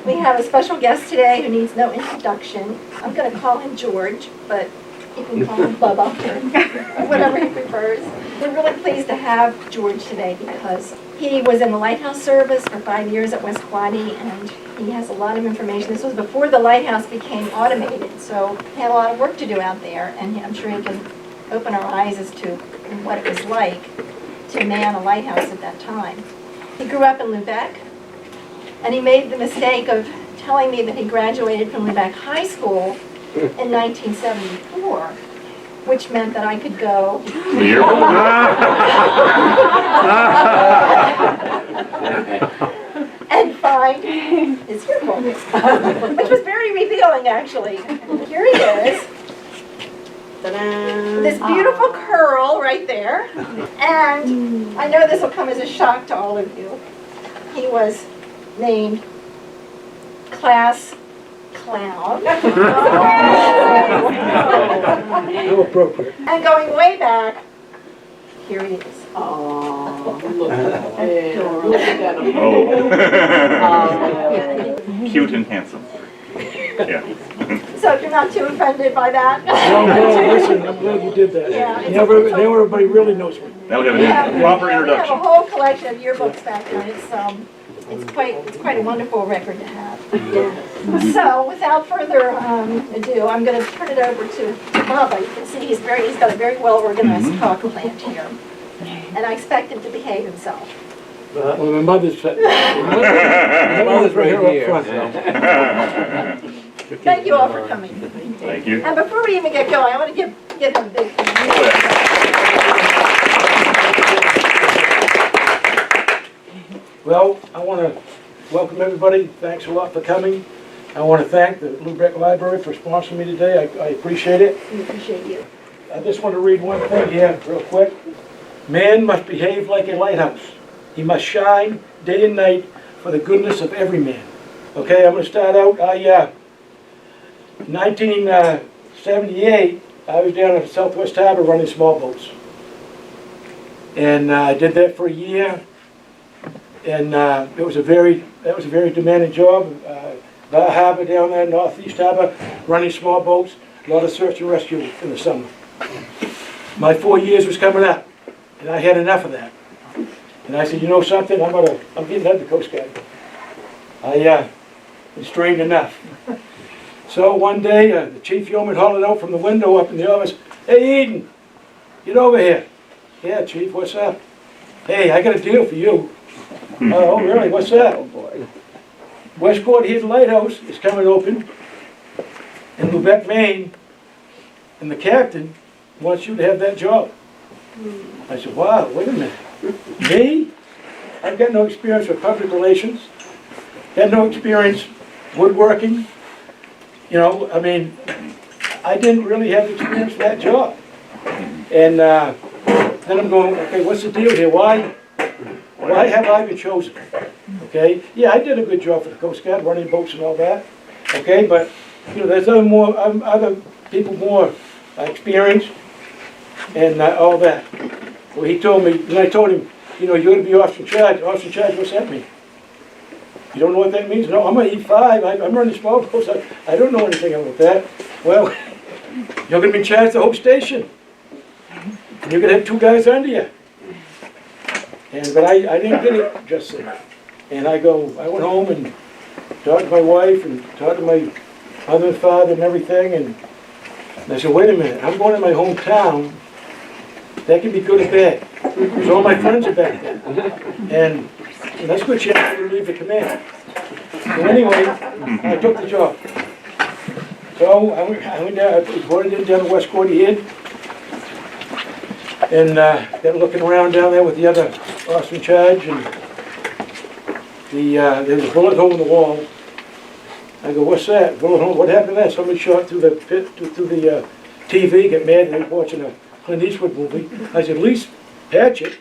We have a special guest today who needs no introduction. I'm going to call him George, but you can call him Bubba or whatever he prefers. We're really pleased to have George today because he was in the lighthouse service for 5 years at West Quaddy, and he has a lot of information. This was before the lighthouse became automated, so he had a lot of work to do out there, and I'm sure he can open our eyes as to what it was like to man a lighthouse at that time. He grew up in Lubeck, and he made the mistake of telling me that he graduated from Lubeck High School in 1974, which meant that I could go and find his yearbook, which was very revealing, actually. Here he is. This beautiful curl right there. And I know this will come as a shock to all of you. He was named Class Clown. How appropriate. And going way back, here he is. Oh, Cute and handsome. Yeah. So if you're not too offended by that. No, listen, I'm glad you did that. Yeah, Now everybody really knows me. Now we have a proper We have a introduction. whole collection of yearbooks back there. It's quite a wonderful record to have. So without further ado, I'm going to turn it over to Bubba. You can see he's got a very well organized power plant here, and I expect him to behave himself. Well, my mother's right here up front. Thank you all for coming. Thank you. And before we even get going, I want to give him a big hand. Oh, yeah. Well, I want to welcome everybody. Thanks a lot for coming. I want to thank the Lubeck Library for sponsoring me today. I appreciate it. We appreciate you. I just want to read one thing here real quick. Man must behave like a lighthouse. He must shine day and night for the goodness of every man. Okay, I'm going to start out. 1978, I was down at Southwest Harbor running small boats. And I did that for a year. And that was a very demanding job. Bar Harbor down there, Northeast Harbor, running small boats, a lot of search and rescue in the summer. My 4 years was coming up, and I had enough of that. And I said, you know something, I'm getting out of the Coast Guard. I was strained enough. So one day, the chief yeoman hollered out from the window up in the office, "Hey Eaton, get over here." "Yeah, chief, what's up?" "Hey, I got a deal for you." "Oh, really, what's that?" "Oh boy. Westport Heath Lighthouse is coming open in Lubeck, Maine, and the captain wants you to have that job." I said, "Wow, wait a minute. Me? I've got no experience with public relations, got no experience woodworking. You know, I mean, I didn't really have the experience for that job." And then I'm going, okay, what's the deal here? Why have I been chosen? Okay, yeah, I did a good job for the Coast Guard, running boats and all that. Okay, but you know, there's other people more experienced and all that. Well, he told me, and I told him, you know, you're going to be officer in charge. Officer in charge, what's that mean? You don't know what that means? No, I'm an E5. I'm running small boats. I don't know anything about that. Well, you're going to be in charge of the whole station. And you're going to have 2 guys under you. But I didn't get it just then. And I went home and talked to my wife and talked to my mother and father and everything. And I said, wait a minute, I'm going to my hometown. That can be good or bad. Because all my friends are back there. And that's a good chance to relieve the command. So anyway, I took the job. So I went down, I reported in down to West Quaddy Head. And got looking around down there with the other officer in charge. And there was a bullet hole in the wall. I go, what's that? Bullet hole? What happened to that? Somebody shot through the TV, get mad, and they were watching a Clint Eastwood movie. I said, at least patch it.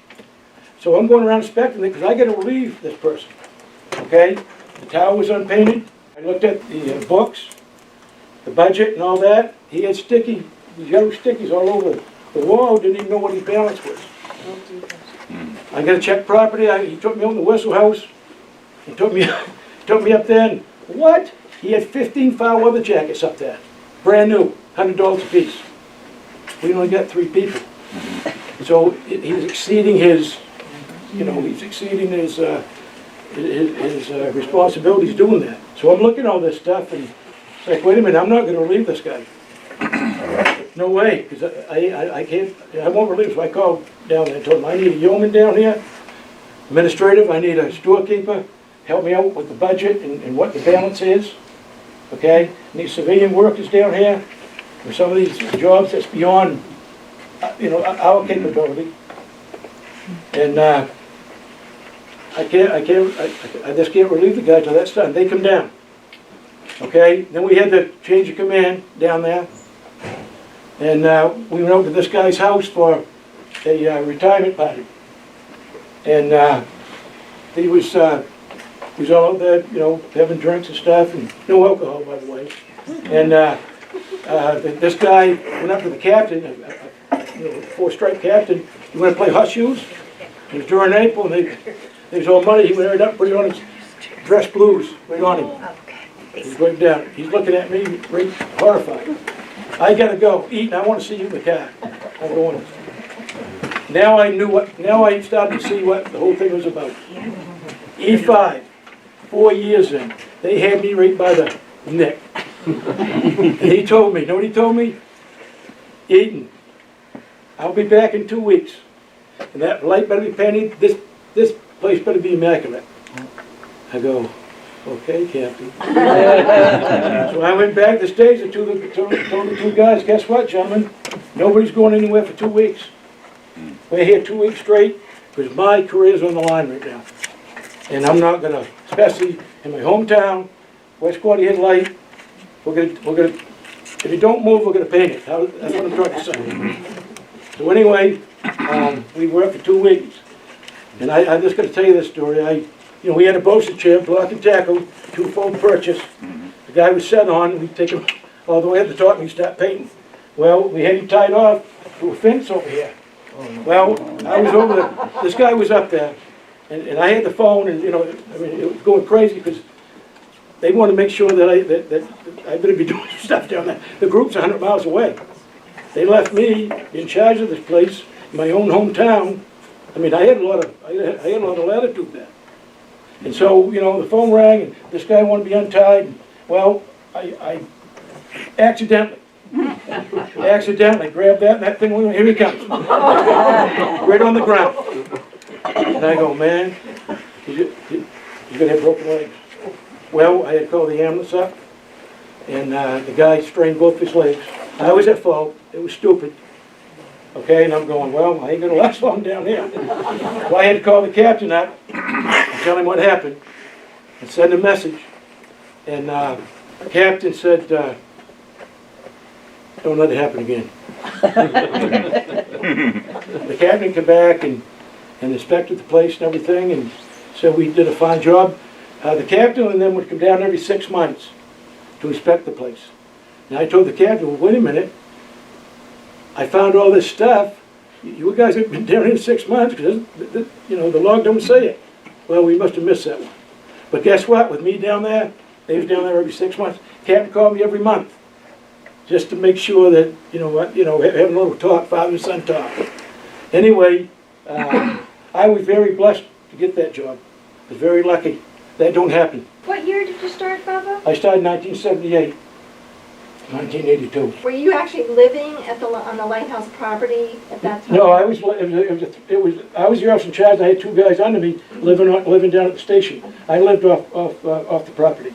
So I'm going around inspecting it because I got to relieve this person. Okay? The tower was unpainted. I looked at the books, the budget and all that. He had yellow stickies all over the wall. Didn't even know what his balance was. I got to check property. He took me over to the Whistle House. He took me up there and What? He had 15 foul weather jackets up there, brand new, $100 a piece. We only got 3 people. So he's exceeding his, he's exceeding his responsibilities doing that. So I'm looking at all this stuff and it's like, wait a minute, I'm not gonna relieve this guy. No way, because I can't, I won't relieve him. So I called down there and told him, I need a yeoman down here, administrative, I need a storekeeper, help me out with the budget and what the balance is, okay? I need civilian workers down here for some of these jobs that's beyond, our capability. And I just can't relieve the guys till that's done. They come down, okay? Then we had the change of command down there. And we went over to this guy's house for a retirement party. And he was all out there, having drinks and stuff, and no alcohol, by the way. And this guy went up to the captain, four-stripe captain. He went to play horseshoes. It was during April, and there was all money. He went right up, put it on his dress blues, right on him. He's going down. He's looking at me, right, horrified. I gotta go. Eaton, I want to see you in the car. I'm going. Now I started to see what the whole thing was about. E5, 4 years in, they had me right by the neck. And he told me, you know what he told me? Eaton, I'll be back in 2 weeks. And that light better be painted, this place better be immaculate. I go, okay, Captain. So I went back to stage and told the 2 guys, guess what, gentlemen? Nobody's going anywhere for 2 weeks. We're here 2 weeks straight because my career's on the line right now. And I'm not gonna, especially in my hometown, West Quaddy Head Light, we're gonna, if you don't move, we're gonna paint it. That's what I'm trying to say. So anyway, we worked for 2 weeks. And I'm just gonna tell you this story. We had a Bosa chair, block and tackle, 2-fold purchase. The guy was set on, we take him all the way up the top and he started painting. Well, we had him tied off to a fence over here. Well, I was over there, this guy was up there, and I had the phone, and it was going crazy because they wanted to make sure that I better be doing stuff down there. The group's 100 miles away. They left me in charge of this place, in my own hometown. I mean, I had a lot of latitude there. And so, the phone rang, and this guy wanted to be untied. And, well, I accidentally grabbed that, and that thing went, here he comes. Right on the ground. And I go, man, he's gonna have broken legs. Well, I had called the ambulance up, and the guy strained both his legs. I was at fault. It was stupid. Okay, and I'm going, well, I ain't gonna last long down here. So I had to call the captain up and tell him what happened and send a message. And the captain said, don't let it happen again. The captain came back and inspected the place and everything and said we did a fine job. The captain and them would come down every 6 months to inspect the place. And I told the captain, well, wait a minute. I found all this stuff. You guys have been down here 6 months because, the log don't say it. Well, we must have missed that one. But guess what? With me down there, they was down there every 6 months. Captain called me every month just to make sure that, having a little talk, father and son talk. Anyway, I was very blessed to get that job. I was very lucky. That don't happen. What year did you start, Bubba? I started in 1978. 1982. Were you actually living on the lighthouse property at that time? No, I was the officer in charge. I had 2 guys under me living down at the station. I lived off the property.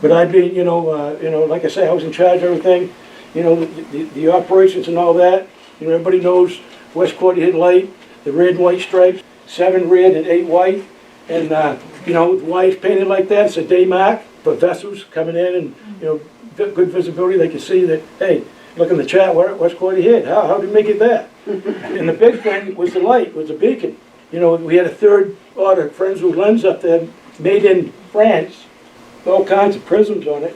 But I'd be, like I say, I was in charge of everything. The operations and all that. Everybody knows West Quaddy Head Light, the red and white stripes, 7 red and 8 white, and the white's painted like that. It's a day mark for vessels coming in, and good visibility. They can see that. Hey, look in the chat. West Quaddy Head. How did we make it that? And the big thing was the light. Was a beacon. We had a 3rd order Fresnel lens up there, made in France. All kinds of prisms on it.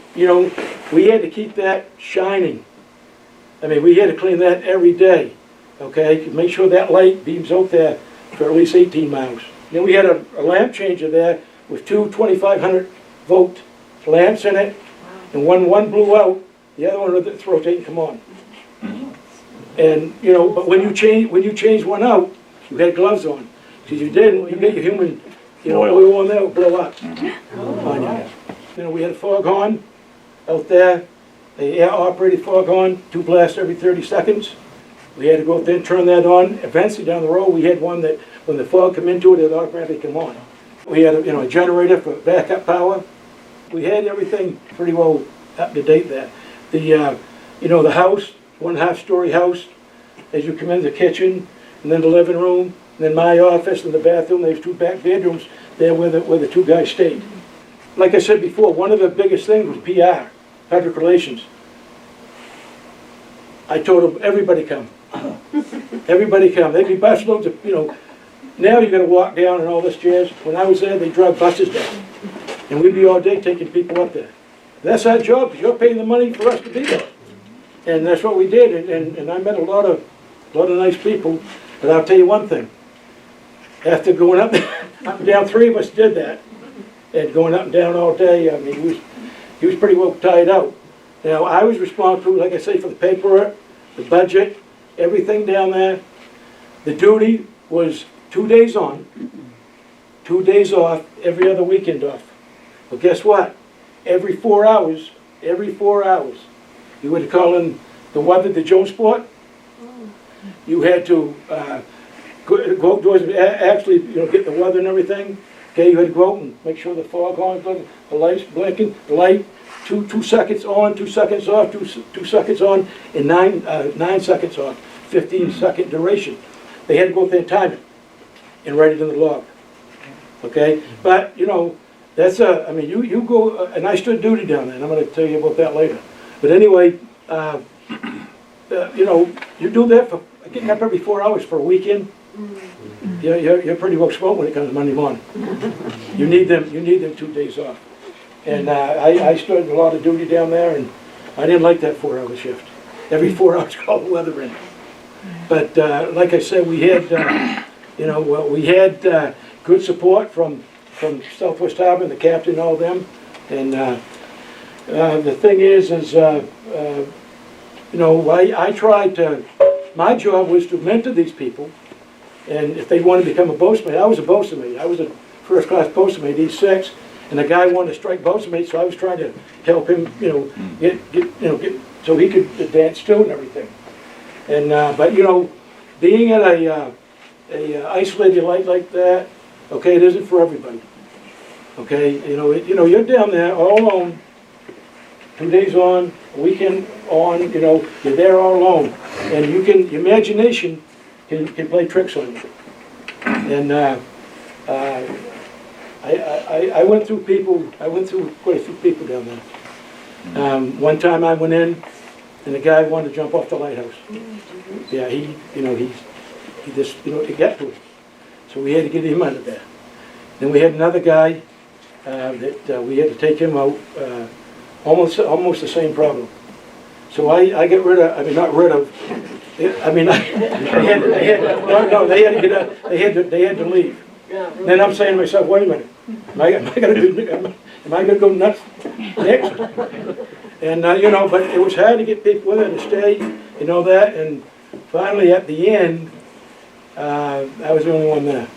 We had to keep that shining. I mean, we had to clean that every day. Okay, to make sure that light beams out there for at least 18 miles. Then we had a lamp changer there with 2 2,500 volt lamps in it, and when one blew out, the other one would rotate and come on. And, you know, but when you change one out, you had gloves on. Because you didn't, you get your human, you know, oil on there, it would blow up on you. You know, we had a foghorn out there, a air-operated foghorn, 2 blasts every 30 seconds. We had to go out there and turn that on. Eventually, down the road, we had one that, when the fog come into it, it automatically come on. We had a generator for backup power. We had everything pretty well up to date there. The house, 1.5-story house, as you come in the kitchen, and then the living room, and then my office and the bathroom. There's 2 back bedrooms there where the 2 guys stayed. Like I said before, one of the biggest things was PR, public relations. I told them, everybody come. Everybody come. They'd be busloads of, now you gotta walk down and all this jazz. When I was there, they drug buses down. And we'd be all day taking people up there. That's our job, because you're paying the money for us to be there. And that's what we did, and I met a lot of nice people. But I'll tell you one thing. After going up and down, 3 of us did that. And going up and down all day, I mean, he was pretty well tied out. Now, I was responsible, like I say, for the paperwork, the budget, everything down there. The duty was 2 days on, 2 days off, every other weekend off. Well, guess what? Every 4 hours, you would call in the weather, the Joe Sport. You had to go outdoors and actually, get the weather and everything. Okay, you had to go out and make sure the foghorn's on, the lights blinking, the light, 2 seconds on, 2 seconds off, 2 seconds on, and 9 seconds off, 15-second duration. They had to go out there and time it and write it in the log. Okay, but that's you go, and I stood duty down there, and I'm going to tell you about that later. But anyway, you do that for getting up every 4 hours for a weekend. You're pretty well smoked when it comes to Monday morning. You need them 2 days off. And I stood a lot of duty down there, and I didn't like that 4-hour shift. Every 4 hours, call the weather in. But like I said, we had, we had good support from Southwest Harbor, the captain, all them. And the thing is I tried to. My job was to mentor these people, and if they wanted to become a boatmate, I was a boatmate. I was a first-class boatmate, E6, and the guy wanted to strike boatmate, so I was trying to help him, get so he could advance too and everything. And but being at a isolated light like that, okay, it isn't for everybody. Okay, you're down there all alone, 2 days on, a weekend on, you're there all alone. And your imagination can play tricks on you. And I went through quite a few people down there. One time I went in, and the guy wanted to jump off the lighthouse. Yeah, he just, it got to him. So we had to get him out of there. Then we had another guy that we had to take him out, almost the same problem. So I get rid of, not rid of, they had to leave. Then I'm saying to myself, wait a minute, am I gonna go nuts next? And but it was hard to get people with her to stay, that, and finally at the end, I was the only one there.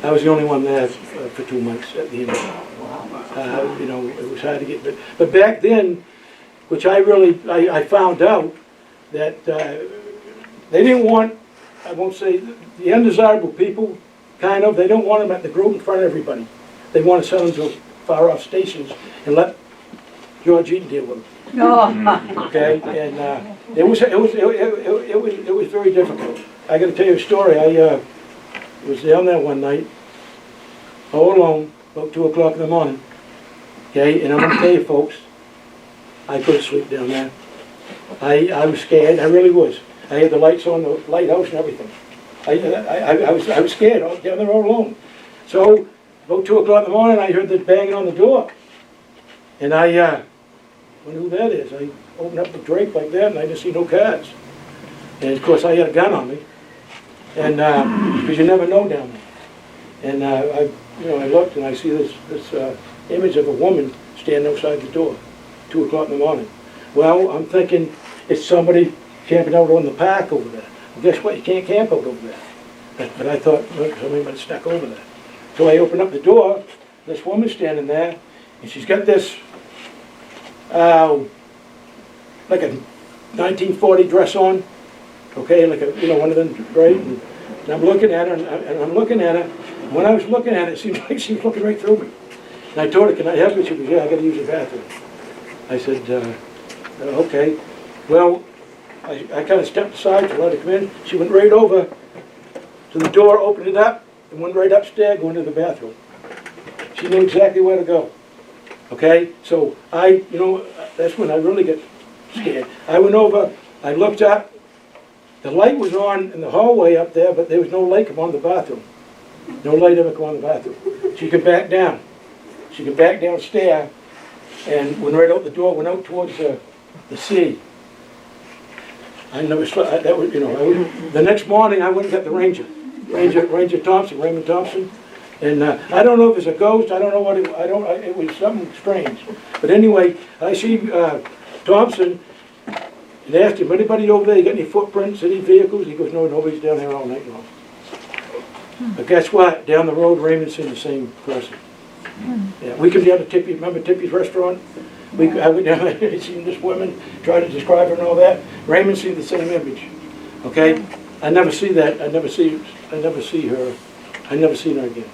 I was the only one there for 2 months at the end. It was hard to get, but back then, which I found out that they didn't want, I won't say, the undesirable people, they don't want them at the group in front of everybody. They want to send them to far off stations and let George Eaton deal with them. Okay, and it was very difficult. I got to tell you a story. I was down there one night, all alone, about 2 o'clock in the morning. Okay, and I'm going to tell you folks, I couldn't sleep down there. I was scared, I really was. I had the lights on, the lighthouse and everything. I was scared, down there all alone. So, about 2 o'clock in the morning, I heard the banging on the door. And I wonder who that is. I opened up the drape like that, and I didn't see no cards. And of course, I had a gun on me. And, because you never know down there. And I looked, and I see this image of a woman standing outside the door, 2 o'clock in the morning. Well, I'm thinking it's somebody camping out on the park over there. Well, guess what? You can't camp out over there. But I thought, look, somebody might have snuck over there. So I opened up the door, this woman's standing there, and she's got this, like a 1940 dress on, okay, like a, one of them, right? And I'm looking at her, and I'm looking at her. And when I was looking at her, it seemed like she was looking right through me. And I told her, can I help you? She goes, yeah, I got to use the bathroom. I said, okay. Well, I kind of stepped aside to let her come in. She went right over to the door, opened it up, and went right upstairs, going to the bathroom. She knew exactly where to go. Okay? So that's when I really get scared. I went over, I looked up, the light was on in the hallway up there, but there was no light come on the bathroom. No light ever come on the bathroom. She could back down. She could back downstairs, and went right out the door, went out towards the sea. I never slept, that was, the next morning I went and got the Ranger Thompson, Raymond Thompson. And I don't know if it's a ghost, I don't know what it was something strange. But anyway, I see Thompson, and asked him, anybody over there, you got any footprints, any vehicles? He goes, no, nobody's down there all night long. But guess what? Down the road, Raymond seen the same person. Yeah, we come down to Tippy, remember Tippy's restaurant? I went down there, I seen this woman, tried to describe her and all that. Raymond seen the same image. Okay? I never see that, I never see her, I never seen her again.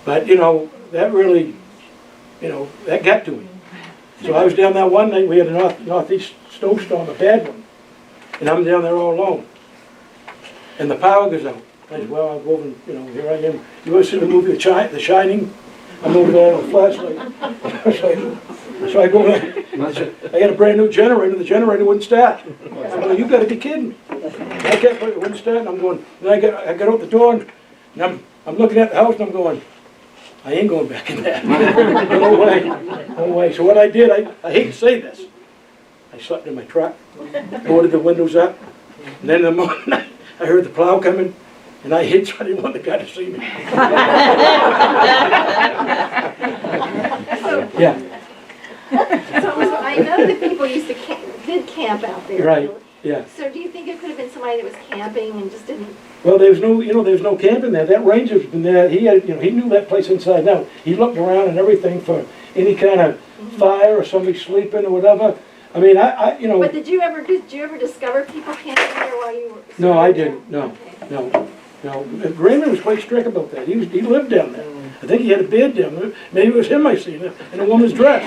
But, that really, that got to me. So I was down there one night, we had a northeast snowstorm, a bad one. And I'm down there all alone. And the power goes out. I said, well, I'll go over and, here I am. You ever see the movie The Shining? I'm over there on a flashlight. So I go there. I got a brand new generator. The generator wouldn't start. I go, you got to be kidding me. I kept it wouldn't start, and I'm going. Then I got out the door, and I'm looking at the house, and I'm going, I ain't going back in there. No way, no way. So what I did, I hate to say this, I slept in my truck, boarded the windows up, and then in the morning I heard the plow coming, and I hid so I didn't want the guy to see me. Yeah. So I know that people did camp out there. Right. Yeah. So do you think it could have been somebody that was camping and just didn't? Well, there was no camping there. That ranger's been there. He had, he knew that place inside out. He looked around and everything for any kind of fire or somebody sleeping or whatever. I mean, But did you ever discover people camping there while you were? No, I didn't. No, Okay. no. Raymond was quite strict about that. He lived down there. I think he had a beard down there. Maybe it was him I seen in a woman's dress.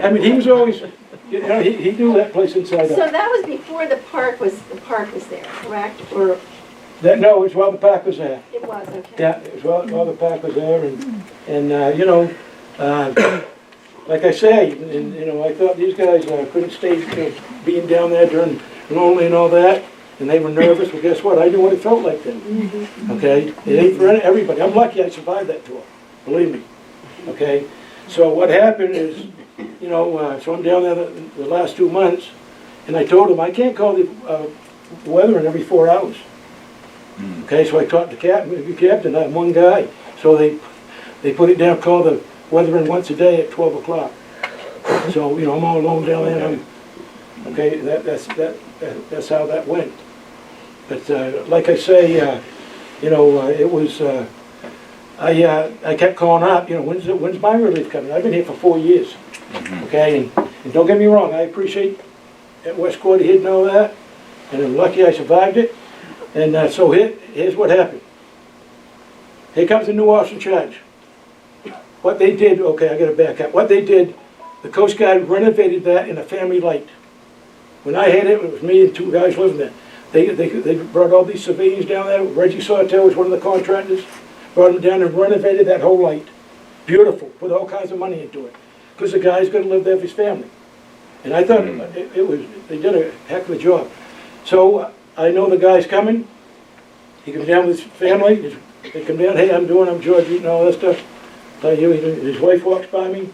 I mean, he was always, he knew that place inside So out. that was before the park was there, correct? Or No, it was while the park was there. it was, okay. Yeah, it was while the park was there, and like I say, and I thought these guys couldn't stay, being down there during lonely and all that, and they were nervous. Well, guess what? I knew what it felt like then. Okay, it ain't for everybody. I'm lucky I survived that tour. Believe me. Okay, so what happened is, so I'm down there the last 2 months, and I told him I can't call the weather in every 4 hours. Okay, so I talked to the captain, I'm one guy. So they put it down, call the weather in once a day at 12 o'clock. So, I'm all alone down there. Okay, that's how that went. But like I say, it was, I kept calling up, when's my relief coming? I've been here for 4 years. Okay, and don't get me wrong, I appreciate at West Quarter Hid and all that, and I'm lucky I survived it. And so here's what happened. Here comes the new officer in charge. What they did, okay, I gotta back up. What they did, the Coast Guard renovated that in a family light. When I had it, it was me and 2 guys living there. They brought all these civilians down there. Reggie Sawtell was one of the contractors. Brought them down and renovated that whole light. Beautiful, put all kinds of money into it. Because the guy's gonna live there with his family. And I thought they did a heck of a job. So I know the guy's coming. He comes down with his family. They come down, hey, I'm George Eaton, all that stuff. His wife walks by me,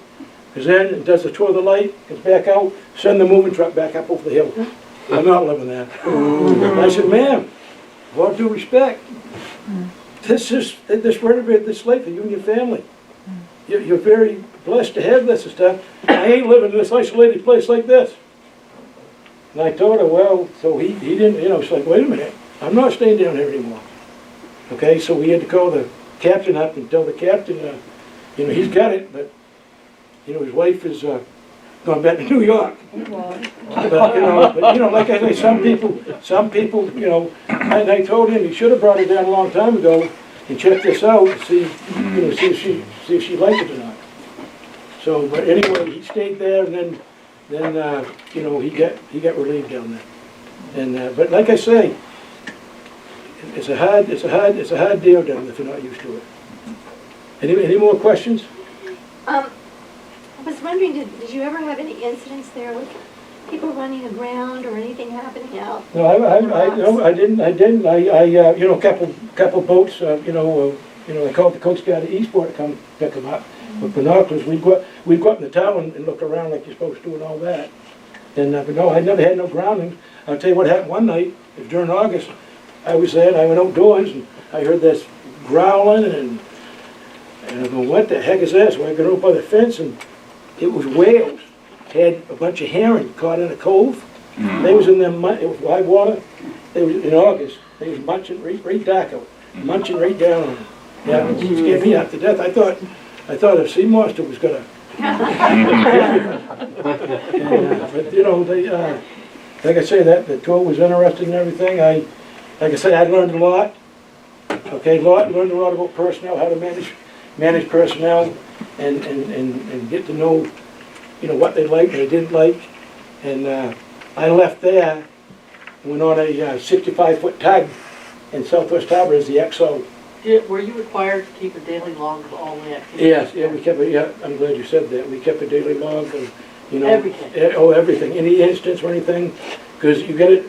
goes in and does the tour of the light, gets back out, send the moving truck back up over the hill. I'm not living there. I said, ma'am, with all due respect, this renovated this lake for you and your family. You're very blessed to have this and stuff. I ain't living in this isolated place like this. And I told her, well, so he didn't, she's like, wait a minute, I'm not staying down here anymore. Okay, so we had to call the captain up and tell the captain, he's got it, but, his wife is going back to New York. But, like I say, some people, and I told him he should have brought her down a long time ago and checked this out and see if she liked it or not. So, but anyway, he stayed there, and then he got relieved down there. And but like I say, it's a hard deal down there if you're not used to it. Any more questions? I was wondering, did you ever have any incidents there with people running aground or anything happening out? No, I didn't. Couple boats. I called the Coast Guard at Eastport to come pick them up with binoculars. We'd go up in the town and look around like you're supposed to and all that. And but no, I never had no groundings. I'll tell you what happened one night. It was during August. I was there and I went outdoors and I heard this growling and I go, what the heck is that? So I got over by the fence and it was whales. Had a bunch of herring caught in a cove. They was in them, it was wide water. They was in August. They was munching right dark out, munching right down on them. Yeah, it scared me half to death. I thought a sea monster was gonna. But they, like I say, that the tour was interesting and everything. Like I say, I learned a lot. Okay, learned a lot about personnel, how to manage personnel, and get to know, what they liked and they didn't like. And I left there, went on a 65-foot tug in Southwest Harbor as the XO. Were you required to keep a daily log of all the activities? Yes, yeah, we kept I'm glad you said that. We kept a daily log and, Everything. Everything. Any instance or anything, because you get it,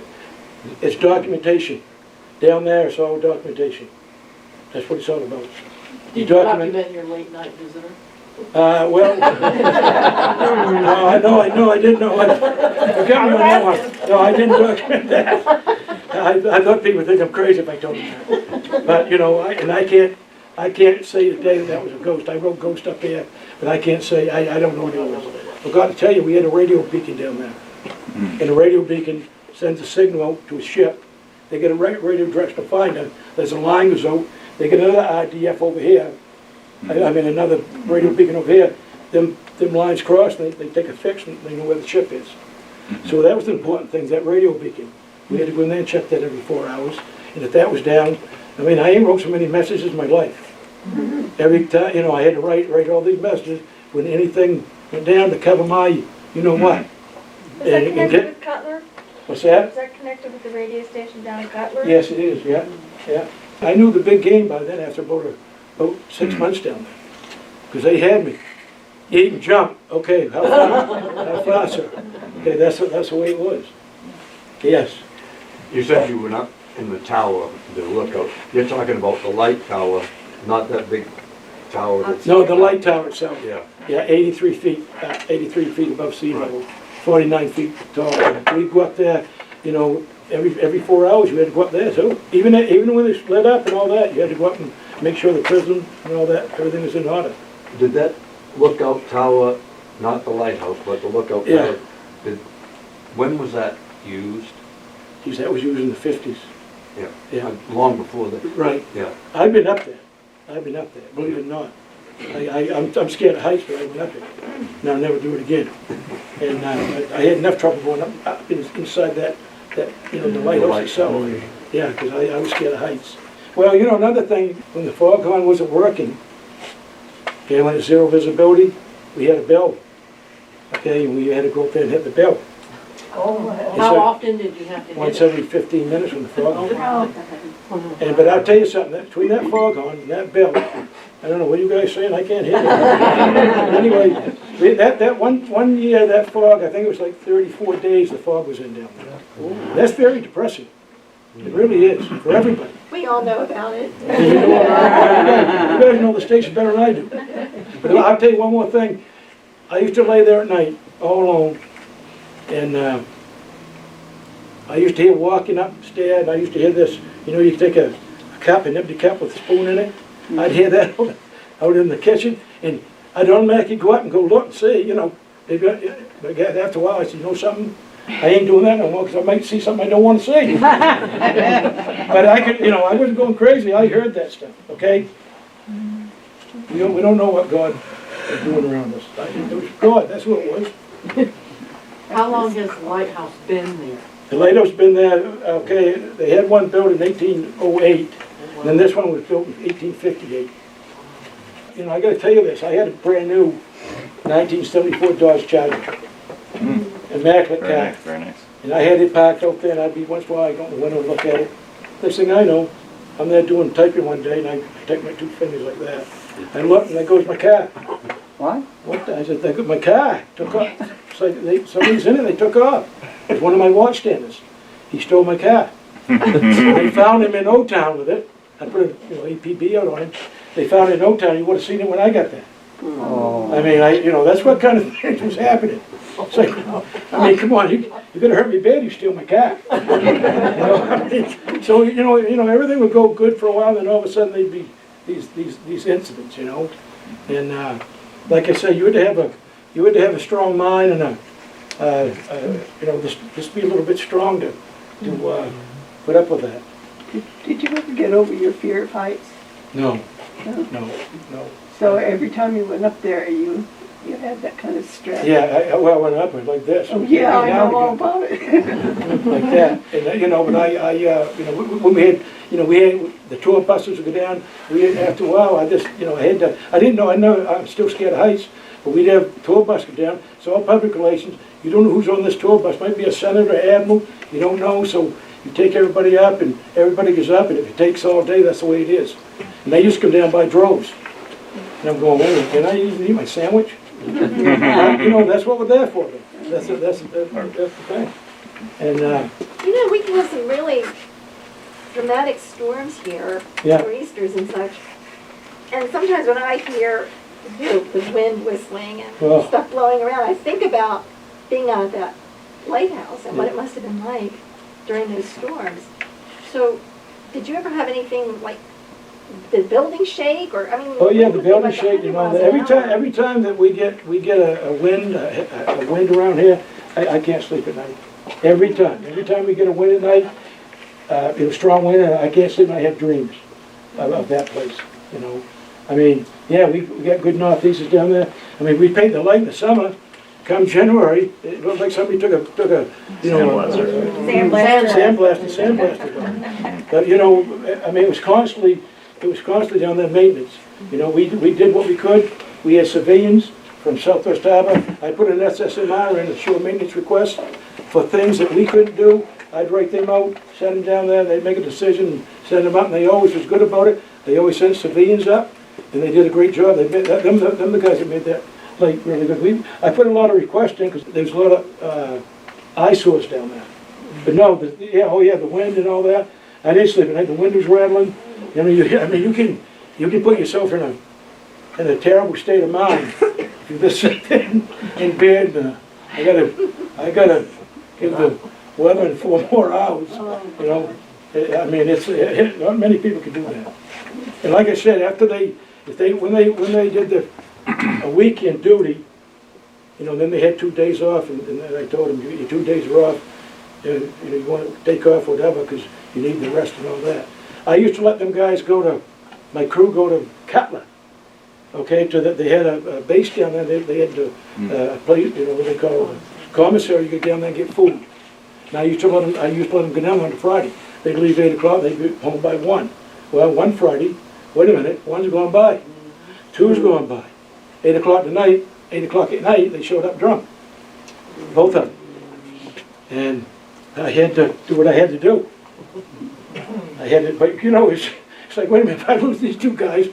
it's documentation. Down there, it's all documentation. That's what it's all about. Did you document your late night visitor? Well, no, I didn't know. Forget me on that one. No, I didn't document that. I thought people would think I'm crazy if I told them that. But, I can't say the day that was a ghost. I wrote ghost up here, but I can't say, I don't know what it was. I forgot to tell you, we had a radio beacon down there. And the radio beacon sends a signal out to a ship. They get a radio directional finder. There's a line goes out. They get another RDF over here. Another radio beacon over here. Them lines cross, and they take a fix, and they know where the ship is. So that was the important thing, that radio beacon. We had to go in there and check that every 4 hours. And if that was down, I ain't wrote so many messages in my life. Every time, I had to write all these messages when anything went down to cover my, what. Is that connected with Cutler? What's that? Is that connected with the radio station down in Cutler? Yes, it is, yeah. I knew the big game by then after about 6 months down there. Because they had me. Eat and jump. Okay, how far? How far, sir? Okay, that's the way it was. Yes. You said you went up in the tower, the lookout. You're talking about the light tower, not that big tower that's... No, the light tower itself. Yeah. Yeah, 83 feet above sea level, 49 feet tall. We'd go up there, every 4 hours you had to go up there too. Even when they lit up and all that, you had to go up and make sure the prism and all that, everything was in order. Did that lookout tower, not the lighthouse, but the lookout tower, when was that used? Geez, that was used in the 50s. Yeah. Long before that. Right. Yeah. I've been up there, believe it or not. I'm scared of heights, but I went up there. No, I'll never do it again. And I had enough trouble going up inside that the lighthouse itself. Yeah, because I was scared of heights. Well, another thing, when the foghorn wasn't working, okay, when it's zero visibility, we had a bell. Okay, and we had to go up there and hit the bell. How often did you have to hit Once it? every 15 minutes when the foghorn. Wow. But I'll tell you something, between that foghorn and that bell, I don't know, what are you guys saying? I can't hear it. Anyway, that one year, that fog, I think it was like 34 days the fog was in down there. That's very depressing. It really is, for everybody. We all know about it. You guys know the station better than I do. But I'll tell you one more thing. I used to lay there at night, all alone, and I used to hear walking upstairs, and I used to hear this, you take a cup, an empty cup with a spoon in it. I'd hear that out in the kitchen, and I'd automatically go up and go look and see, you know. But after a while, I said, you know something? I ain't doing that no more, because I might see something I don't want to see. But I could, you know, I wasn't going crazy. I heard that stuff, okay? We don't know what God is doing around us. It was God, that's what it was. How long has the lighthouse been there? The lighthouse been there, okay, they had one built in 1808, and then this one was built in 1858. You know, I gotta tell you this, I had a brand new 1974 Dodge Charger, immaculate Very car. nice, very nice. And I had it parked out there, and I'd be once in a while, I go in the window and look at it. Next thing I know, I'm there doing typing one day, and I take my two fingers like that. I look, and there goes my car. What? What the, I said, there goes my car, took off. It's like somebody's in it, they took off. It was one of my watch standers. He stole my car. They found him in O-Town with it. I put a, you know, APB out on him. They found it in O-Town, you would have seen it when I got there. Oh. I mean, you know, that's what kind of things was happening. It's like, I mean, come on, you're gonna hurt me bad, you steal my car. You know, I mean, so, you know, everything would go good for a while, then all of a sudden there'd be these incidents, you know. And like I say, you had to have a strong mind and you know, just be a little bit strong to put up with that. Did you ever get over your fear of heights? No, No? no. So every time you went up there, you had that kind of stress? Yeah, well, I went up and like this. Oh, yeah, I Down know all again. about it. Like that, and you know, but you know, when we had, you know, we had the tour buses would go down. We had, after a while, I just, you know, I had to. I didn't know. I know I'm still scared of heights, but we'd have tour bus go down. It's all public relations. You don't know who's on this tour bus. Might be a senator, admiral. You don't know, so you take everybody up, and everybody goes up, and if it takes all day, that's the way it is. And they used to come down by droves. And I'm going, wait a minute, can I even eat my sandwich? You know, that's what we're there for. That's the thing. And You know, we can have some really dramatic storms here, Yeah. nor'easters and such. And sometimes when I hear the wind whistling and Oh. stuff blowing around, I think about being out at that lighthouse and what it must have been like during those storms. So, did you ever have anything like the building shake, or I mean? oh yeah, the it building was like shake. You know, 100 miles an hour. every time that we get a wind around here, I can't sleep at night. Every time we get a wind at night, it was strong wind, and I can't sleep. And I have dreams of that place. You know, I mean, yeah, we got good northeasters down there. I mean, we paint the light in the summer. Come January, it looked like somebody took a you know, sandblaster. But you know, I mean, it was constantly down there maintenance. You know, we did what we could. We had civilians from Southwest Harbor. I put an SSMR in, a shore maintenance request, for things that we couldn't do. I'd write them out, send them down there, they'd make a decision, and send them up, and they always was good about it. They always sent civilians up, and they did a great job. They made that, them the guys that made that lake really good. I put a lot of requests in, because there's a lot of eyesores down there. But no, the wind and all that. I didn't sleep at night, the wind was rattling. I mean, you can put yourself in a terrible state of mind if you just sit there in bed. I gotta give the weather in 4 more hours. You know, I mean, not many people can do that. And like I said, after when they did a weekend duty, you know, then they had 2 days off, and then I told them, your 2 days are off. You know, you want to take off whatever, because you need the rest and all that. I used to let them guys my crew go to Cutler, okay, they had a base down there, they had a place, you know, what they call a commissary. You get down there and get food. And I used to let them go down on a Friday. They'd leave 8 o'clock, they'd be home by 1. Well, one Friday, wait a minute, 1's gone by, 2's gone by. 8 o'clock at night, they showed up drunk, both of them. And I had to do what I had to do. But you know, it's like, wait a minute, if I lose these 2 guys,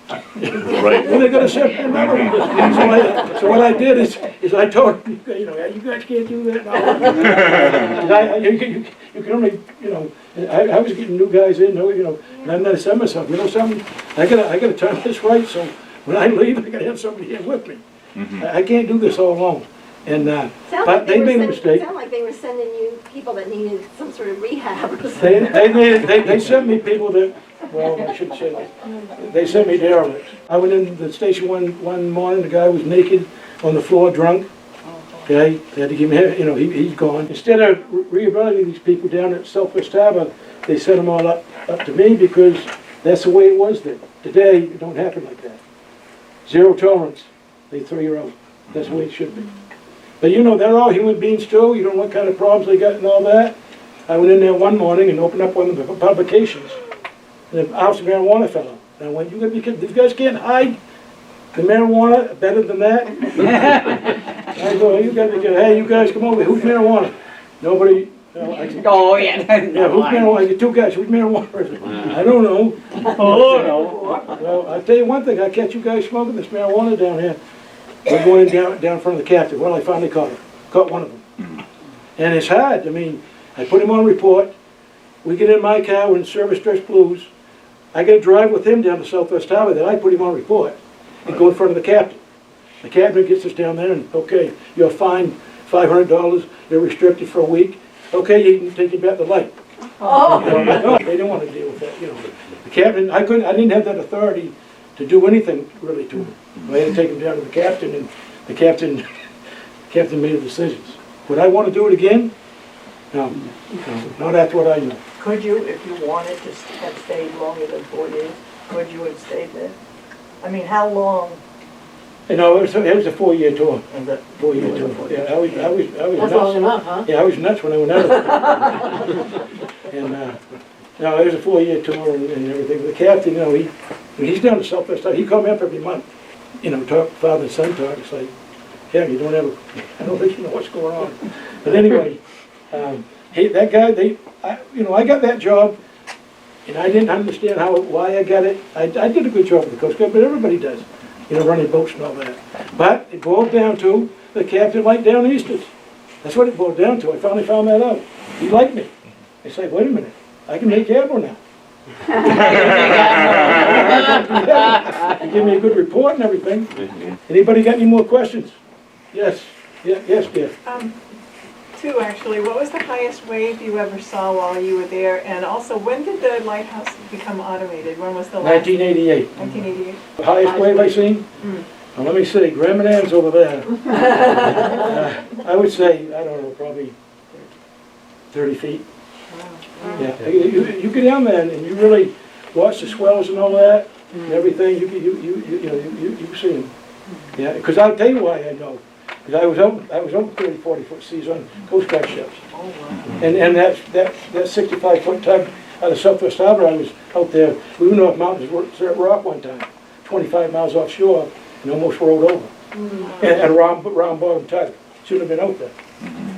Right. well, they're gonna send me another one. So what I did is I told them, you know, you guys can't do that now. You can only, you know, I was getting new guys in, you know, and I'm not send myself, you know something, I gotta turn this right, so when I leave, I gotta have somebody here with me. I can't do this all alone. And but they made a mistake. Sound like they were sending you people that needed some sort of rehab or something. They sent me people that well, I shouldn't say that. They sent me derelict. I went into the station one morning, the guy was naked on the floor, drunk. Okay, they had to give him, he's gone. Instead of rehabilitating these people down at Southwest Harbor, they sent them all up to me because that's the way it was then. Today, it don't happen like that. Zero tolerance. They throw you out. That's the way it should be. But they're all human beings too. You don't know what kind of problems they got and all that. I went in there one morning and opened up one of the publications. And the ounce of marijuana fell out. And I went, you guys can't hide the marijuana better than that? I go, hey, you guys come over. Who's marijuana? Nobody. I said, Oh, yeah. yeah, who's marijuana? I said, two guys. Who's marijuana? I don't know. Oh, no. Well, I'll tell you one thing. I catch you guys smoking this marijuana down here. We're going down in front of the captain. Well, I finally caught him. Caught one of them. And it's hard. I mean, I put him on report. We get in my car, we're in service dress blues. I got to drive with him down to Southwest Harbor. Then I put him on report and go in front of the captain. The captain gets us down there and, okay, you're fined $500. You're restricted for a week. Okay, you can take you back the light. Oh. No, they don't want to deal with that. The captain, I didn't have that authority to do anything really to him. I had to take him down to the captain, and the captain made the decisions. Would I want to do it again? No, not after what I know. Could you, if you wanted to have stayed longer than 4 years, could you have stayed there? I mean, how long? It was a 4-year tour. is that? 4-year tour. Yeah, I was That's nuts. long enough, huh? Yeah, I was nuts when I went out. And no, it was a 4-year tour and everything. The captain, he's down to Southwest. He called me up every month. Talk father and son talk. It's like, yeah, I don't think you know what's going on. But anyway, that guy, I got that job, and I didn't understand why I got it. I did a good job with the Coast Guard, but everybody does, running boats and all that. But it boiled down to the captain liked down easters. That's what it boiled down to. I finally found that out. He liked me. It's like, wait a minute, I can make Admiral now. You give me a good report and everything. Anybody got any more questions? Yes. Yes, dear. Two, actually. What was the highest wave you ever saw while you were there? And also, when did the lighthouse become automated? When was the last? 1988. 1988. The highest wave I seen? Well, let me see. Graham and Ann's over there. I would say, I don't know, probably 30 feet. Yeah. You get down there and you really watch the swells and all that and everything. You see them. Yeah. Because I'll tell you why I know. Because I was over 30, 40-foot seas on Coast Guard ships. Oh, wow. And that 65-foot tug out of Southwest Harbor, I was out there. We went off mountains, at Rock one time, 25 miles offshore, and almost rolled over. And a round bottom tug. Shouldn't have been out there.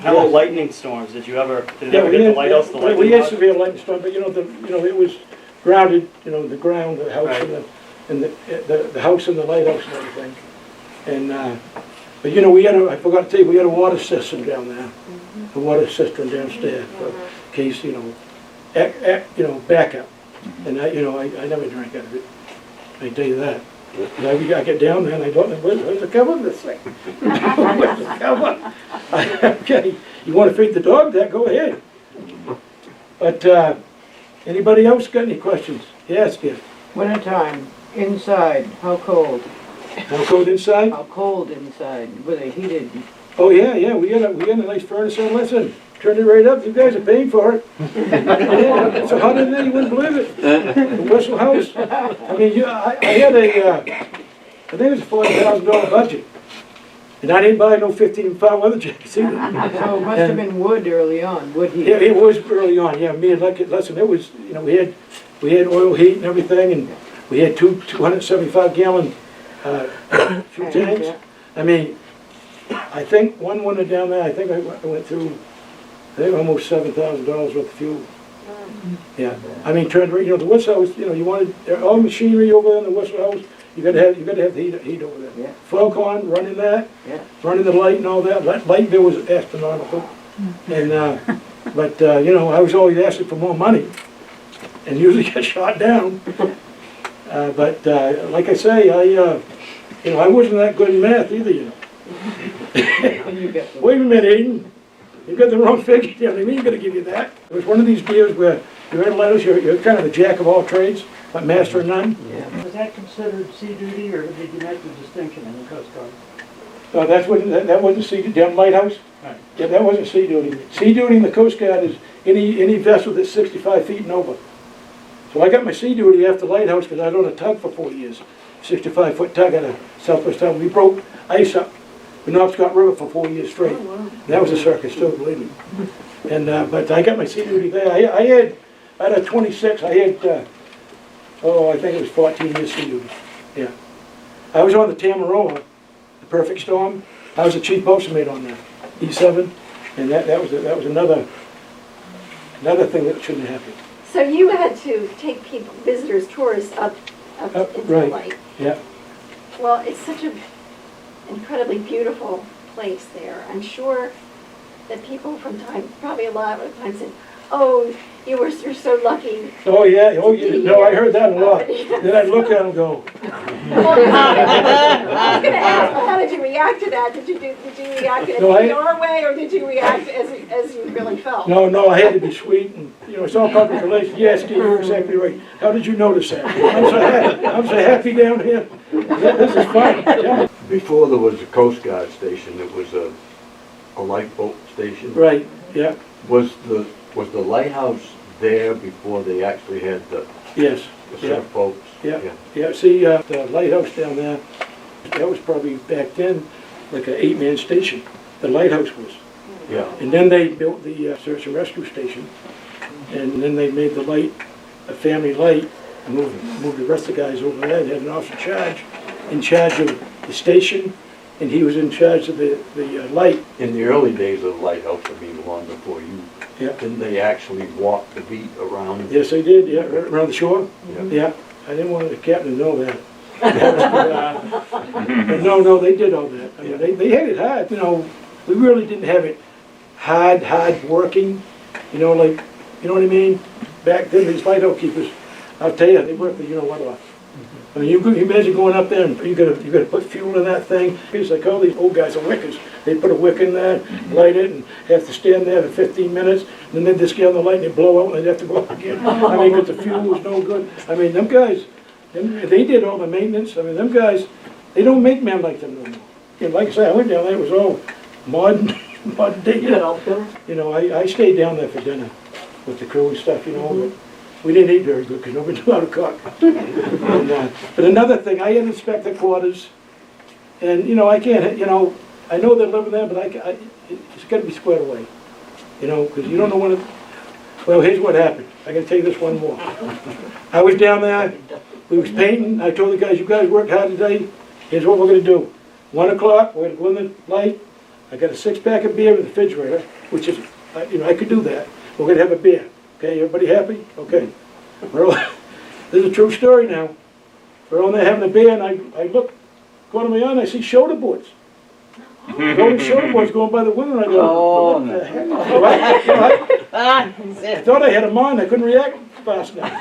How about lightning storms? Did it ever get the lighthouse? The lightning we had rod? severe lightning storm, but it was grounded. The ground, the house, Right. and the house and the lighthouse and everything. And but we had I forgot to tell you, we had a water system down there, a water cistern downstairs for in case backup. And I never drank out of it. I can tell you that. And I get down there and I don't know, where's the cover of this thing? Where's the cover? Okay, you want to feed the dog that, go ahead. But anybody else got any questions? Yes, yeah. Wintertime, inside, how cold? How cold inside? How cold inside? Were they heated? Oh, yeah, we had a nice furnace and listen, turned it right up, you guys are paying for it. Yeah, it's so hot in there, you wouldn't believe it. The Whistle House, I mean, I had I think it was a $40,000 budget. And I didn't buy no 15-pound weather jackets either. So it must have been wood early on, wood heat. Yeah, it was early on, yeah, me and Lucky, listen, it was, we had oil heat and everything, and we had 275-gallon fuel tanks. I mean, I think one winter down there, I think I went through, almost $7,000 worth of fuel. Yeah, I mean, the Whistle House, you wanted all the machinery over there in the Whistle House. You gotta have the heat over there. Yeah. Falcon running that, Yeah. running the light and all that. Light bill was astronomical, and but I was always asking for more money, and usually get shot down. But like I say, I wasn't that good in math either. Wait a minute, Eaton. You got the wrong figure. I mean, you're gonna give you that. It was one of these deals where you're in lighthouse, you're kind of the jack of all trades, but master of none. Yeah. Was that considered sea duty, or did you make the distinction in the Coast Guard? No, that wasn't sea, down lighthouse? Right. Yeah, that wasn't sea duty. Sea duty in the Coast Guard is any vessel that's 65 feet and over. So I got my sea duty after lighthouse because I was on a tug for 4 years. 65-foot tug out of Southwest Town. We broke ice up the Penobscot River for 4 years straight. That was a circus too, believe me. And but I got my sea duty there. I had out of 26, I had I think it was 14 years sea duty. Yeah. I was on the Tamaroa, the Perfect Storm. I was the chief boatswain on that E7, and that was another thing that shouldn't have happened. So you had to take people, visitors, tourists up into the right. light. Yeah. Well, it's such an incredibly beautiful place there. I'm sure that people probably a lot of times said, "Oh, you're so lucky." Oh yeah. Oh yeah. No, I heard that a lot. Then I'd look at them and go. I was going to ask, well, how did you react to that? Did you react in your way, or did you react as you really felt? No, I had to be sweet, and it's all public relations. Yes, Steve, you're exactly right. How did you notice that? I'm so happy down here. This is fun. Yeah. Before there was a Coast Guard station, it was a lifeboat station. Right. Yeah. Was the lighthouse there before they actually had the Yes. surf boats? Yeah. See, the lighthouse down there, that was probably back then like an 8-man station. The lighthouse was. Yeah. And then they built the search and rescue station, and then they made the light a family light, and moved the rest of the guys over there. They had an officer in charge of the station, and he was in charge of the light. In the early days of the lighthouse, I mean, long before you, Yeah. didn't they actually walk the beat around? Yes, they did. Yeah, right around the shore. Yeah. Yeah. I didn't want the captain to know that. But no, they did all that. I mean, they had it hard. We really didn't have it hard working. Like, you know what I mean? Back then, these lighthouse keepers, I'll tell you, they worked the what off. I mean, you imagine going up there and you gotta put fuel in that thing. It's like all these old guys are wickers. They put a wick in there, light it, and have to stand there for 15 minutes. And then they'd just get on the light and they'd blow out and they'd have to go out again. I mean, because the fuel was no good. I mean, them guys, they did all the maintenance. I mean, them guys, they don't make men like them no more. And like I say, I went down there, it was all modern day. I stayed down there for dinner with the crew and stuff, but we didn't eat very good because nobody knew how to cook. But another thing, I had inspector quarters, and I can't, I know they're living there, but it's got to be squared away, because you don't know when it. Well, here's what happened. I got to tell you this one more. I was down there. We was painting. I told the guys, "You guys worked hard today. Here's what we're going to do. 1 o'clock, we're going to go in the light. I got a 6-pack of beer in the refrigerator, which is, I could do that. We're going to have a beer. Okay, everybody happy? Okay. This is a true story now. We're on there having a beer, and I look, go to my eye, and I see shoulder boards. Golden shoulder boards going by the window, and I go, what the heck? I thought I had a mind. I couldn't react fast enough.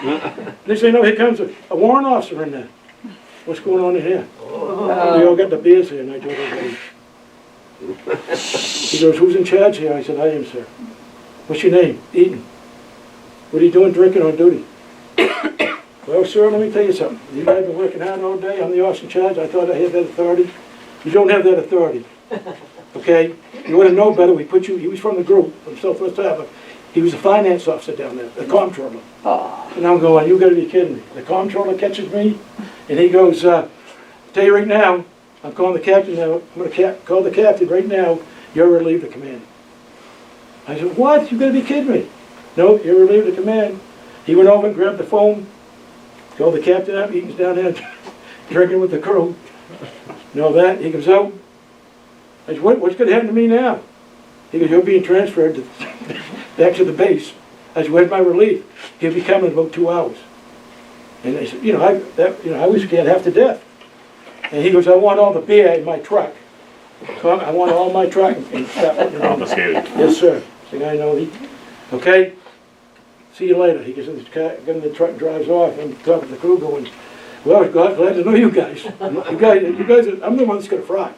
Next thing you know, here comes a warrant officer in there. What's going on in here? We all got the beers here, and I told everybody. He goes, "Who's in charge here?" I said, "I am, sir." "What's your name?" "Eaton." "What are you doing drinking on duty?" "Well, sir, let me tell you something. You guys have been working hard all day. I'm the officer in charge. I thought I had that authority. You don't have that authority. Okay? You want to know better, we put you," he was from the group, from Southwest Harbor. He was a finance officer down there, the comptroller. And I'm going, "You got to be kidding me." The comptroller catches me, and he goes, "Tell you right now, I'm calling the captain now. I'm going to call the captain right now. You're relieved of command." I said, "What? You got to be kidding me." "No, you're relieved of command." He went over and grabbed the phone, called the captain up. Eaton's down there drinking with the crew. And all that. He comes out. I said, "What's going to happen to me now?" He goes, "You're being transferred back to the base." I said, "Where's my relief?" "He'll be coming in about 2 hours." And I said, I was scared half to death. And he goes, "I want all the beer in my truck. I want all my truck." And start putting it on. Confiscated. "Yes, sir." The guy knows. "Okay, see you later." He gets in the car, gets in the truck and drives off. I'm talking to the crew going, "Well, glad to know you guys. You guys, I'm the one that's going to fry.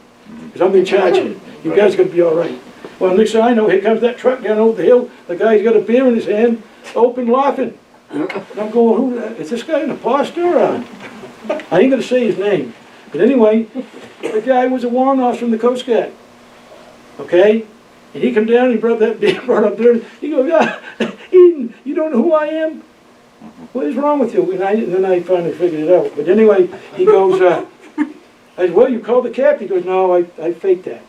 Because I'm in charge of it. You guys are going to be all right." Well, next thing I know, here comes that truck down over the hill. The guy's got a beer in his hand, open, laughing. And I'm going, is this guy an imposter? I ain't gonna say his name. But anyway, the guy was a warrant officer from the Coast Guard. Okay? And he come down, he brought that beer brought up there, he goes, Eaton, you don't know who I am? What is wrong with you? And then I finally figured it out. But anyway, he goes, I said, well, you called the captain. He goes, no, I faked that.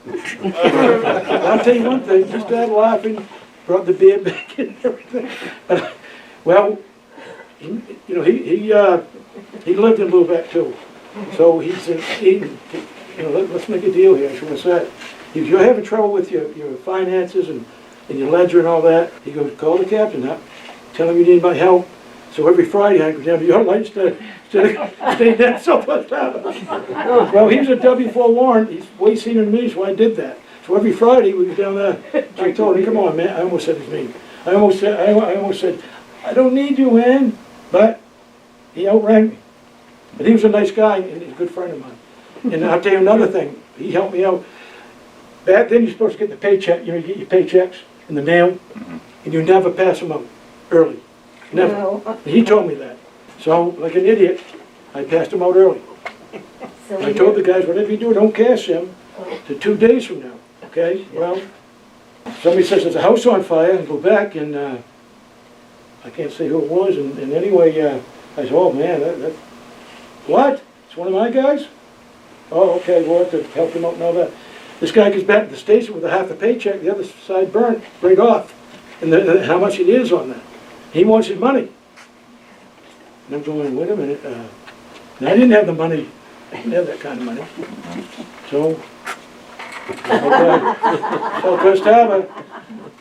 I'll tell you one thing, he started laughing, brought the beer back in and everything. But, well, he lived in Lubeck too. So he said, Eaton, let's make a deal here. I said, what's that? If you're having trouble with your finances and your ledger and all that, he goes, call the captain up, tell him you need my help. So every Friday I go down to your light instead of staying down Southwest Harbor. Well, he was a W4 warrant. He's way senior than me, so I did that. So every Friday we was down there. I told him, come on, man. I almost said his name. I almost said, I don't need you, man. But he outranked me. But he was a nice guy and he's a good friend of mine. And I'll tell you another thing. He helped me out. Back then you're supposed to get the paycheck. You get your paychecks in the mail, and you never pass them out early. Never. No. He told me that. So, like an idiot, I passed them out early. I told the guys, whatever you do, don't cash them to 2 days from now. Okay? Well, somebody says there's a house on fire, and go back, and I can't say who it was, and anyway, I said, oh man, what? It's one of my guys? Oh, okay, we'll have to help him out and all that. This guy gets back to the station with a half a paycheck, the other side burnt, right off, and how much it is on that. He wants his money. And I'm going, wait a minute. And I didn't have the money. I didn't have that kind of money. So, Southwest Harbor,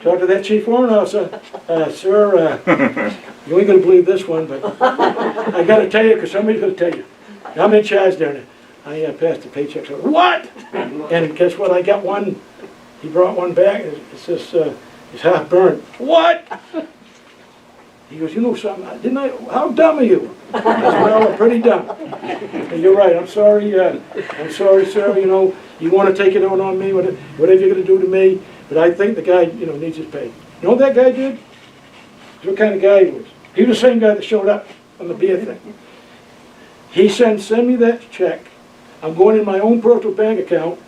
talked to that chief warrant officer. Sir, you ain't going to believe this one, but I got to tell you, because somebody's going to tell you. I'm in charge down there. I passed the paycheck. So, what? And guess what? I got one. He brought one back. It's just, it's half burned. What? He goes, you know something, didn't I, how dumb are you? I said, well, I'm pretty dumb. And you're right, I'm sorry, sir, you want to take it out on me, whatever you're going to do to me, but I think the guy, needs his pay. You know what that guy did? What kind of guy he was? He was the same guy that showed up on the beer thing. He said, send me that check. I'm going in my own personal bank account,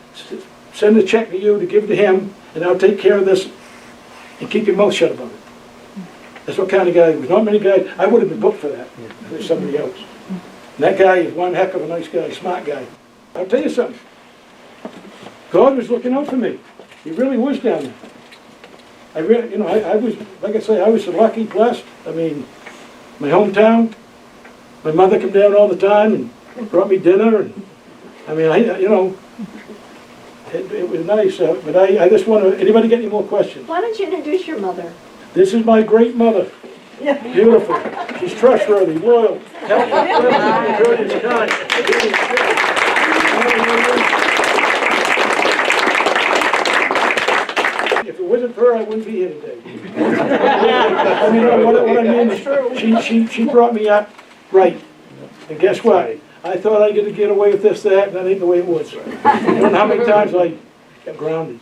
send the check to you to give to him, and I'll take care of this, and keep your mouth shut about it. That's what kind of guy he was. Not many guys, I would have been booked for that, for somebody else. And that guy is one heck of a nice guy, smart guy. I'll tell you something. God was looking out for me. He really was down there. I really, I was, like I say, I was so lucky, blessed. I mean, my hometown, my mother came down all the time and brought me dinner. And I mean, it was nice. But I just want to, anybody got any more questions? Why don't you introduce your mother? This is my great mother. Beautiful. She's trustworthy, loyal, helpful, courteous, kind. If it wasn't for her, I wouldn't be here today. I mean, what I mean is, she brought me up right. And guess what? I thought I could get away with this, that, and that ain't the way it was. You don't know how many times I got grounded.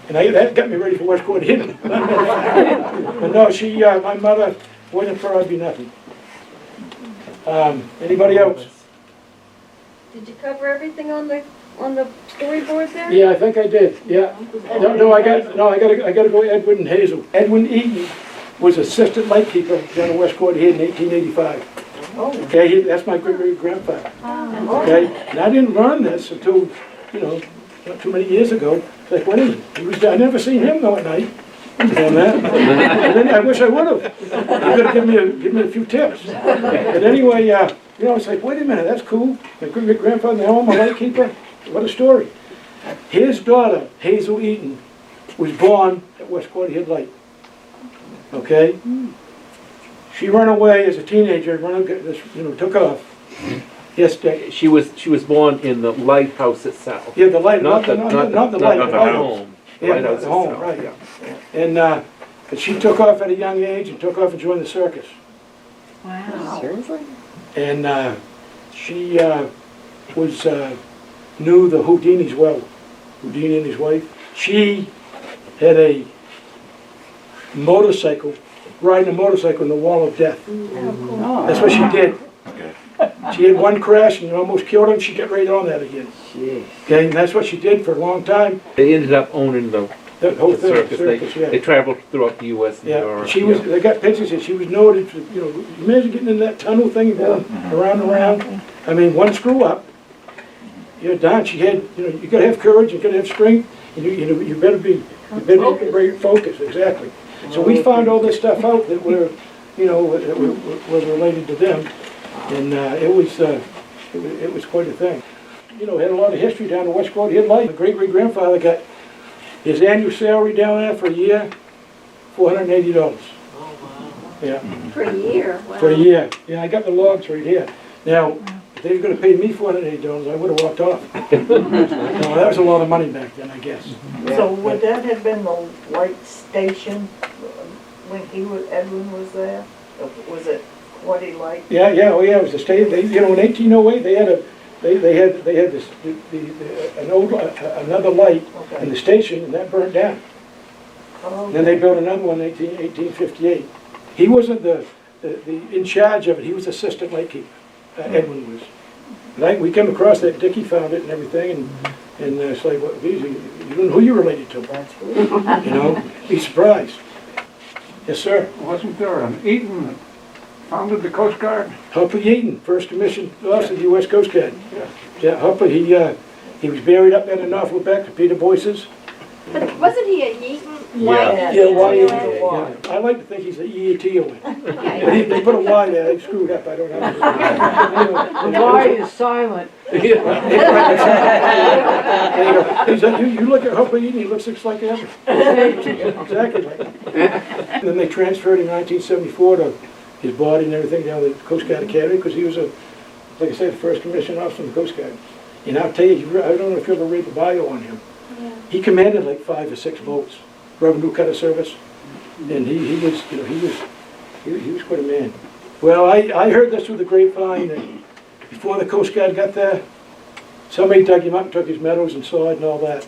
And that got me ready for West Court Eaton. But no, my mother, wasn't for her, I'd be nothing. Anybody else? Did you cover everything on the storyboard there? Yeah, I think I did. Yeah. No, I got to go Edwin and Hazel. Edwin Eaton was assistant lightkeeper down in West Court Eaton in 1885. Okay, that's my great grandfather. Okay, and I didn't learn this until not too many years ago. It's like, wait a minute, I never seen him though at night. And then I wish I would have. You could have given me a few tips. But anyway, it's like, wait a minute, that's cool. My great grandfather, now I'm a lightkeeper. What a story. His daughter, Hazel Eaton, was born at West Court Light. Okay? She ran away as a teenager, took off. Yes, Dick. She was born in the lighthouse itself. Yeah, the light, not the light, the home. The yeah, lighthouse the home, itself. right. Yeah. And but she took off at a young age and took off and joined the circus. Wow. Seriously? And she was knew the Houdini's well. Houdini and his wife. She had a motorcycle riding a motorcycle in the wall of death. Oh. That's what she did. Okay. She had one crash and almost killed him, she got right on that again. Jeez. Okay, and that's what she did for a long time, They ended up owning the whole thing. circus. Yeah. They traveled throughout the U.S. and Yeah, Europe. she was, they got pictures here, she was noted for, you know, imagine getting in that tunnel thing and going around and around. I mean, one screw up, you're done. She had, you know, you gotta have courage, you gotta have strength, and you better be very focused, exactly. So we found all this stuff out that were, you know, that were related to them, and it was quite a thing. You know, had a lot of history down the West Road. He had life. My great-great-grandfather got his annual salary down there for a year, $480. Yeah, For a year, wow. for a year. Yeah, I got the logs right here. Now, if they were gonna pay me $480, I would've walked off. No, that was a lot of money back then, I guess. So would that have been the light station when Edwin was there? Was it what he liked? Yeah, oh yeah, it was the state, they, you know, in 1808, they had this, another light in the station, and that burnt down. Oh, Then they built another one in 1858. He wasn't the in charge of it, he was assistant lightkeeper, Edwin was. And we come across that, Dickie found it and everything, and it's like, well, geez, you don't know who you're related to. that's good. You know, be surprised. Yes, sir. Wasn't there an Eaton that founded the Coast Guard? Humphrey Eaton, first commissioned officer of the U.S. Coast Guard. Yeah, Humphrey, he was buried up there in North Lubeck to Peter Boyce's. But wasn't he a Eaton? Yeah. Yeah, Y. Y. Yeah. I like to think he's a E-A-T-O-N. Okay. But they put a Y there, they screwed up, I don't know. The Y is silent. You look at Humphrey Eaton, he looks just like Evan. Exactly like him. And then they transferred him in 1974 to his body and everything down to the Coast Guard Academy, because he was like I said, the first commissioned officer in the Coast Guard. And I'll tell you, I don't know if you ever read the bio on him. He commanded like 5 or 6 boats, revenue cutter service, and he was, you know, he was quite a man. Well, I heard this through the grapevine that before the Coast Guard got there, somebody dug him up and took his medals and sword and all that.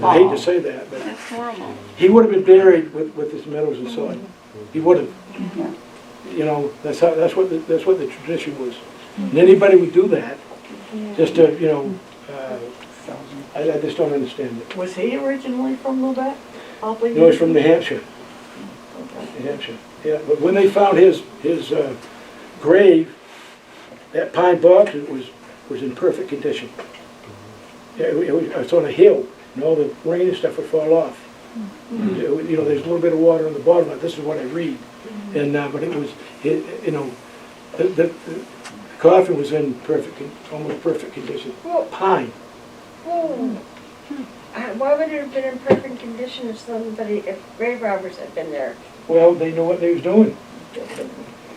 I hate to say that, but That's horrible. he would have been buried with his medals and sword. He would have. You know, that's what the tradition was. And anybody would do that, just to, you know. I just don't understand it. Was he originally from Lubeck? No, he's from New Hampshire. New Hampshire, yeah. But when they found his grave, that pine box was in perfect condition. Yeah, it's on a hill, and all the rain and stuff would fall off. You know, there's a little bit of water on the bottom. This is what I read, and but it was, you know, the coffin was in almost perfect condition. Pine. Why would it have been in perfect condition if grave robbers had been there? Well, they know what they was doing.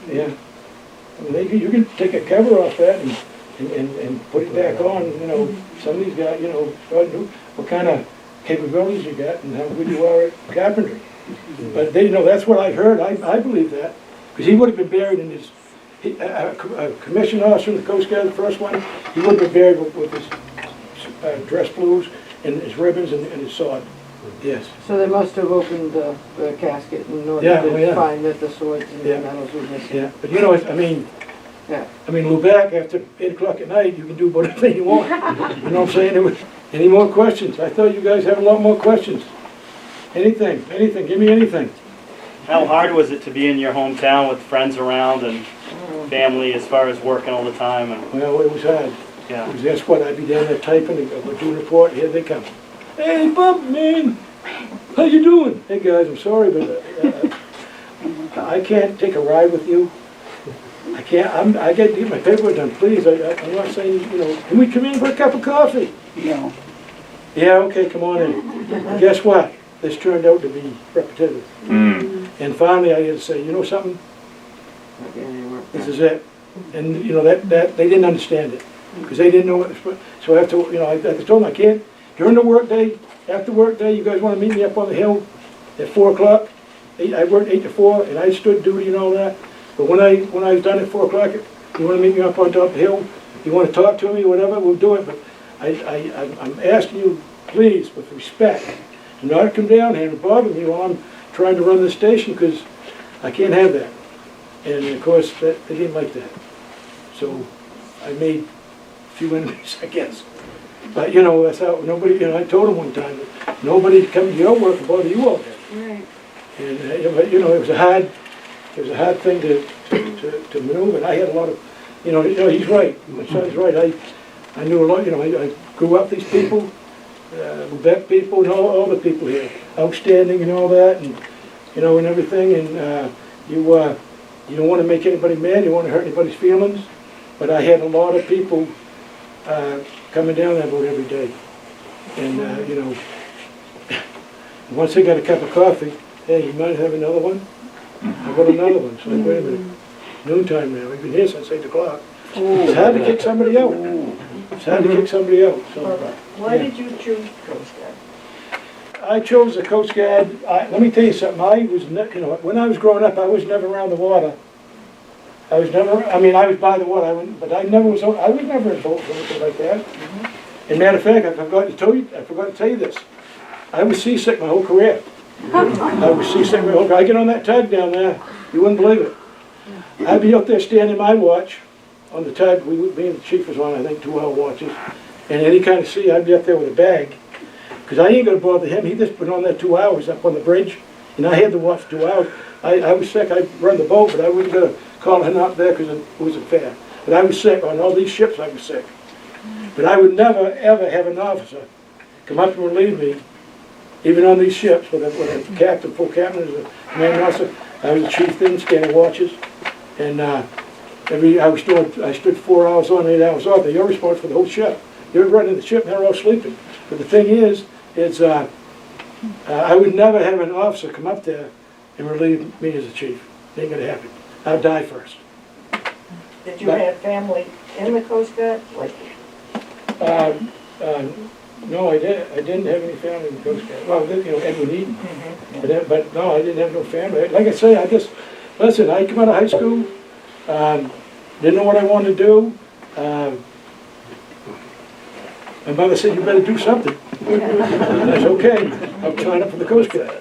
Yeah. I mean, you can take a cover off that and put it back on, you know. Some of these guys, you know, what kind of capabilities you got and how good you are at carpentry. But they, you know, that's what I heard. I believe that. Because he would have been buried in his, a commissioned officer in the Coast Guard, the first one, he would have been buried with his dress blues and his ribbons and his sword. Yes. So they must have opened the casket in order to find that the swords and the medals were missing. Yeah, but you know, I mean, Lubeck, after 8 o'clock at night, you can do whatever you want. You know what I'm saying? Any more questions? I thought you guys had a lot more questions. Anything, give me anything. How hard was it to be in your hometown with friends around and family as far as working all the time? Well, it was hard. Yeah. Because that's what, I'd be down there typing, I would do a report, here they come. Hey, Bubba, man, how you doing? Hey guys, I'm sorry, but I can't take a ride with you. I can't, I got to get my paperwork done, please. I'm not saying, you know, can we come in for a cup of coffee? No. Yeah, okay, come on in. Guess what? This turned out to be repetitive. And finally I had to say, you know something? This is it. And you know, that they didn't understand it. Because they didn't know what, so after, you know, I told them I can't, during the work day, after work day, you guys want to meet me up on the hill at 4 o'clock? I worked 8 to 4, and I stood duty and all that. But when I was done at 4 o'clock, you want to meet me up on top of the hill? You want to talk to me, whatever, we'll do it. But I'm asking you, please, with respect, do not come down here and bother me while I'm trying to run the station, because I can't have that. And of course, they didn't like that. So I made a few enemies, I guess. But, you know, that's how, nobody, you know, I told them one time, that nobody come to your work and bother you all day. Right. And, but, you know, it was a hard thing to maneuver. And I had a lot of, you know, he's right. My son's right. I knew a lot, you know, I grew up with these people, Lubeck people, and all the people here, outstanding and all that, and, you know, and everything. And you don't want to make anybody mad, you don't want to hurt anybody's feelings. But I had a lot of people coming down that boat every day. And, you know, once they got a cup of coffee, hey, you might have another one? I got another one. So like, wait a minute, noontime now, we've been here since 8 o'clock. It's hard to kick somebody out. It's hard to kick somebody out. So, Why did you choose Coast Guard? I chose the Coast Guard. Let me tell you something. I was, you know, when I was growing up, I was never around the water. I was never. I mean, I was by the water. But I never was. I was never in boats or anything like that. And matter of fact, I forgot to tell you this. I was seasick my whole career. I was seasick my whole career. I get on that tug down there, you wouldn't believe it. I'd be out there standing my watch on the tug. Me and the chief was on, I think, 2-hour watches. And any kind of sea, I'd be up there with a bag. Because I ain't going to bother him. He just put on there 2 hours up on the bridge. And I had to watch 2 hours. I was sick. I'd run the boat, but I wasn't going to call him up there because it wasn't fair. But I was sick. On all these ships, I was sick. But I would never, ever have an officer come up and relieve me, even on these ships, with a captain, full captain, as a commanding officer. I was the chief then, standing watches. And I stood 4 hours on, 8 hours off. You're responsible for the whole ship. You're running the ship, and they're all sleeping. But the thing is I would never have an officer come up there and relieve me as a chief. It ain't gonna happen. I'll die first. Did you have family in the Coast Guard? Like, no, I didn't have any family in the Coast Guard. Well, you know, Edwin Eaton. But no, I didn't have no family. Like I say, listen, I came out of high school, didn't know what I wanted to do. My mother said, you better do something. I said, okay, I'll sign up for the Coast Guard.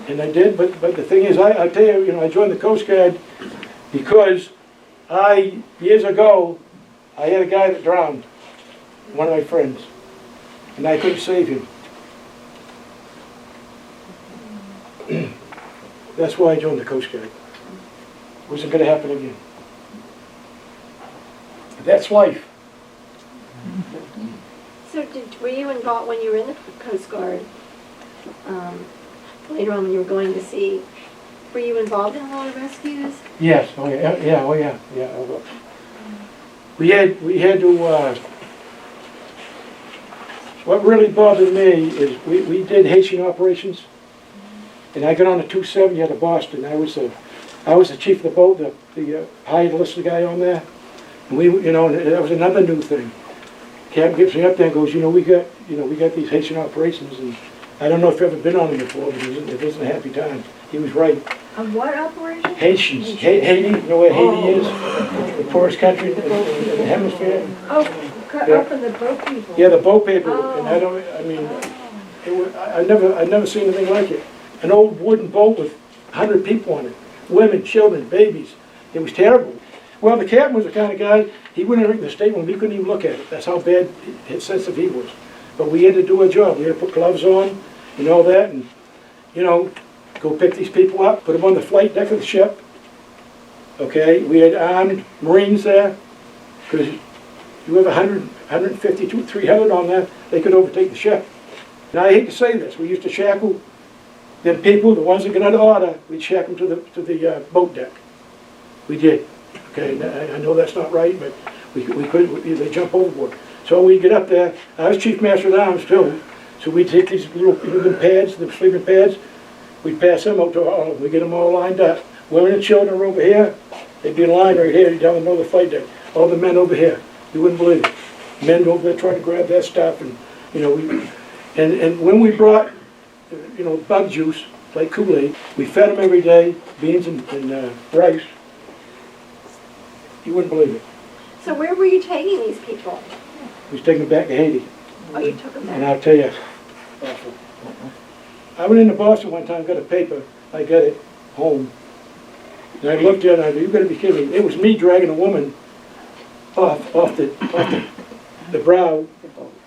And I did, but the thing is, I tell you, you know, I joined the Coast Guard because years ago, I had a guy that drowned, one of my friends, and I couldn't save him. That's why I joined the Coast Guard. It wasn't going to happen again. That's life. So were you involved when you were in the Coast Guard, later on when you were going to sea, were you involved in a lot of rescues? Yes, oh yeah. We had to, what really bothered me is we did Haitian operations, and I got on a 270 out of Boston. I was the chief of the boat, the hired enlisted guy on there, and you know, and that was another new thing. Captain gets me up there and goes, we got these Haitian operations, and I don't know if you've ever been on them before, but it wasn't a happy time. He was right. On what operation? Haitians. Haiti, you know where Haiti is? The poorest country in the hemisphere. Oh, from the boat people. Yeah, the boat people. Oh. And I've never seen anything like it. An old wooden boat with 100 people on it. Women, children, babies. It was terrible. Well, the captain was the kind of guy, he wouldn't read the statement, he couldn't even look at it. That's how bad, sensitive he was. But we had to do our job. We had to put gloves on and all that, and, go pick these people up, put them on the flight deck of the ship. Okay, we had armed Marines there, because you have 100, 150, 300 on there, they could overtake the ship. Now, I hate to say this, we used to shackle them people, the ones that got out of order, we'd shackle them to the boat deck. We did. Okay, I know that's not right, but we could, they jump overboard. So we'd get up there, I was Chief Master at Arms too, so we'd take these little pads, the sleeping pads, we'd pass them out to all of them, we'd get them all lined up. Women and children were over here, they'd be in line right here, down the middle of the flight deck. All the men over here, you wouldn't believe it. Men over there trying to grab that stuff, and and when we brought, bug juice, like Kool-Aid, we fed them every day, beans and rice. You wouldn't believe it. So where were you taking these people? We was taking them back to Haiti. Oh, you took them back. And I'll tell you, awful. I went into Boston one time, got a paper, I got it home, And I looked at it, and I said, you gotta be kidding me. It was me dragging a woman off the brow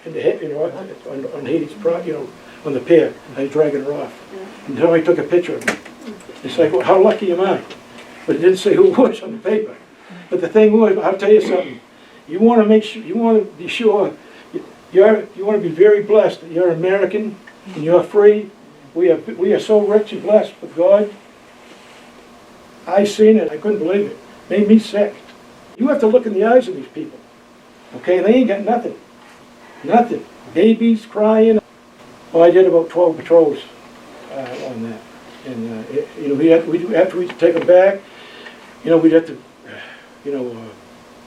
and the head, you know, on Haiti's brow, you know, on the pier. I was dragging her off. And somebody took a picture of me. It's like, well, how lucky am I? But it didn't say who it was on the paper. But the thing was, I'll tell you something. You want to make sure, you want to be sure, you want to be very blessed that you're American and you're free. We are so rich and blessed with God. I seen it. I couldn't believe it. Made me sick. You have to look in the eyes of these people. Okay, they ain't got nothing. Nothing. Babies crying. Well, I did about 12 patrols on that. And, you know, after we take them back, you know, we'd have to, you know,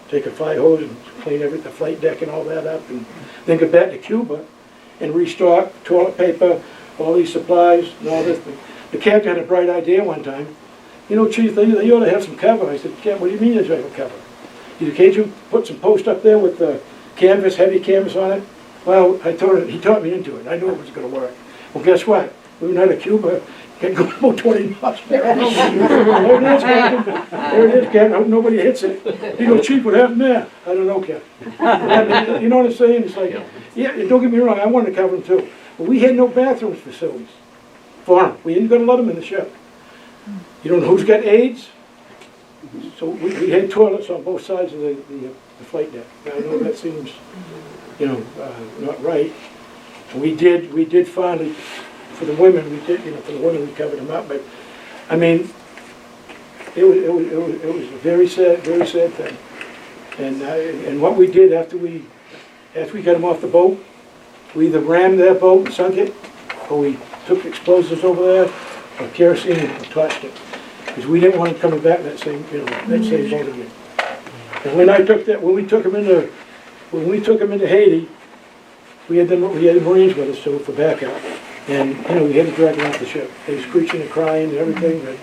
take a fire hose and clean the flight deck and all that up, and then go back to Cuba and restock toilet paper, all these supplies and all this. The captain had a bright idea one time. You know, Chief, they ought to have some cover. I said, Captain, what do you mean there's no cover? He said, can't you put some post up there with the canvas, heavy canvas on it? Well, he taught me into it. I knew it was going to work. Well, guess what? We went out of Cuba, can't go about 20 knots. There it is, Captain. There it is, Captain. Nobody hits it. He goes, Chief, what happened there? I don't know, Captain. You know what I'm saying? It's like, yeah, don't get me wrong, I wanted to cover them too. But we had no bathrooms facilities for them. We ain't going to let them in the ship. You don't know who's got AIDS? So we had toilets on both sides of the flight deck. Now, I know that seems, you know, not right. And we did finally, for the women, we covered them up. But I mean, it was a very sad thing. And what we did after we got them off the boat, we either rammed that boat and sunk it, or we took explosives over there, or kerosene and torched it. Because we didn't want them coming back that same boat again. And when we took them into Haiti, we had the Marines with us too for backup. And you know, we had to drag them off the ship. They were screeching and crying and everything. But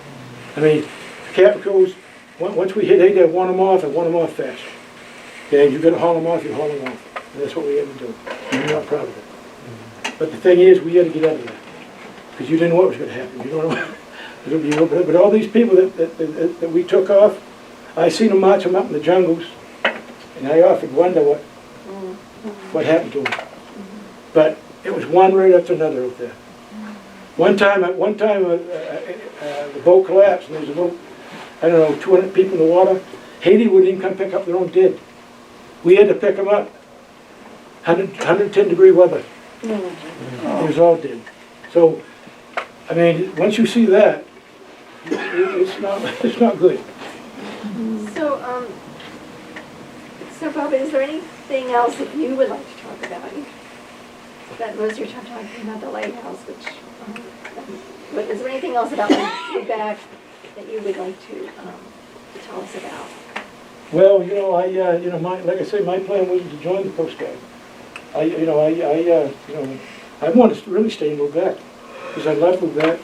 I mean, Cap goes, once we hit Haiti, I want them off fast. Okay, you got to haul them off, you haul them off. And that's what we had to do. And we're not proud of it. But the thing is, we had to get out of there. Because you didn't know what was going to happen. You don't know. But all these people that we took off, I seen them march them up in the jungles, and I often wonder what happened to them. But it was one right after another out there. One time the boat collapsed, and there was about, I don't know, 200 people in the water. Haiti wouldn't even come pick up their own dead. We had to pick them up. 110-degree weather. It was all dead. So, I mean, once you see that, it's not good. So Bubba, is there anything else that you would like to talk about? That most of your time talking about the lighthouse, but is there anything else about Quebec that you would like to tell us about? Well, you know, like I say, my plan was to join the Coast Guard. I wanted to really stay in Quebec because I loved Quebec,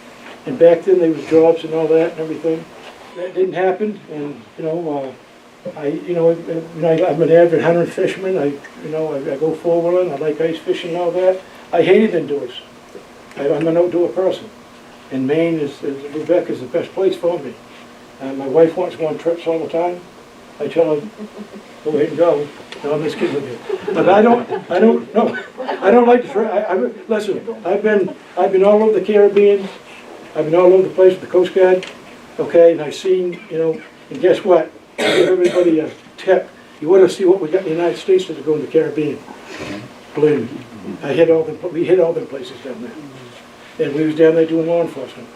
and back then there was jobs and all that and everything. That didn't happen, and I'm an avid hunter and fisherman. I go four-wheeling. I like ice fishing and all that. I hated indoors. I'm an outdoor person, and Maine Quebec is the best place for me. My wife wants to go on trips all the time. I tell her, go ahead and go. No, I'm just kidding with you. But I don't like to try. Listen, I've been all over the Caribbean. I've been all over the place with the Coast Guard. Okay, and I've seen, and guess what? I give everybody a tip. You want to see what we got in the United States to go in the Caribbean. Believe me. We hit all them places down there. And we was down there doing law enforcement.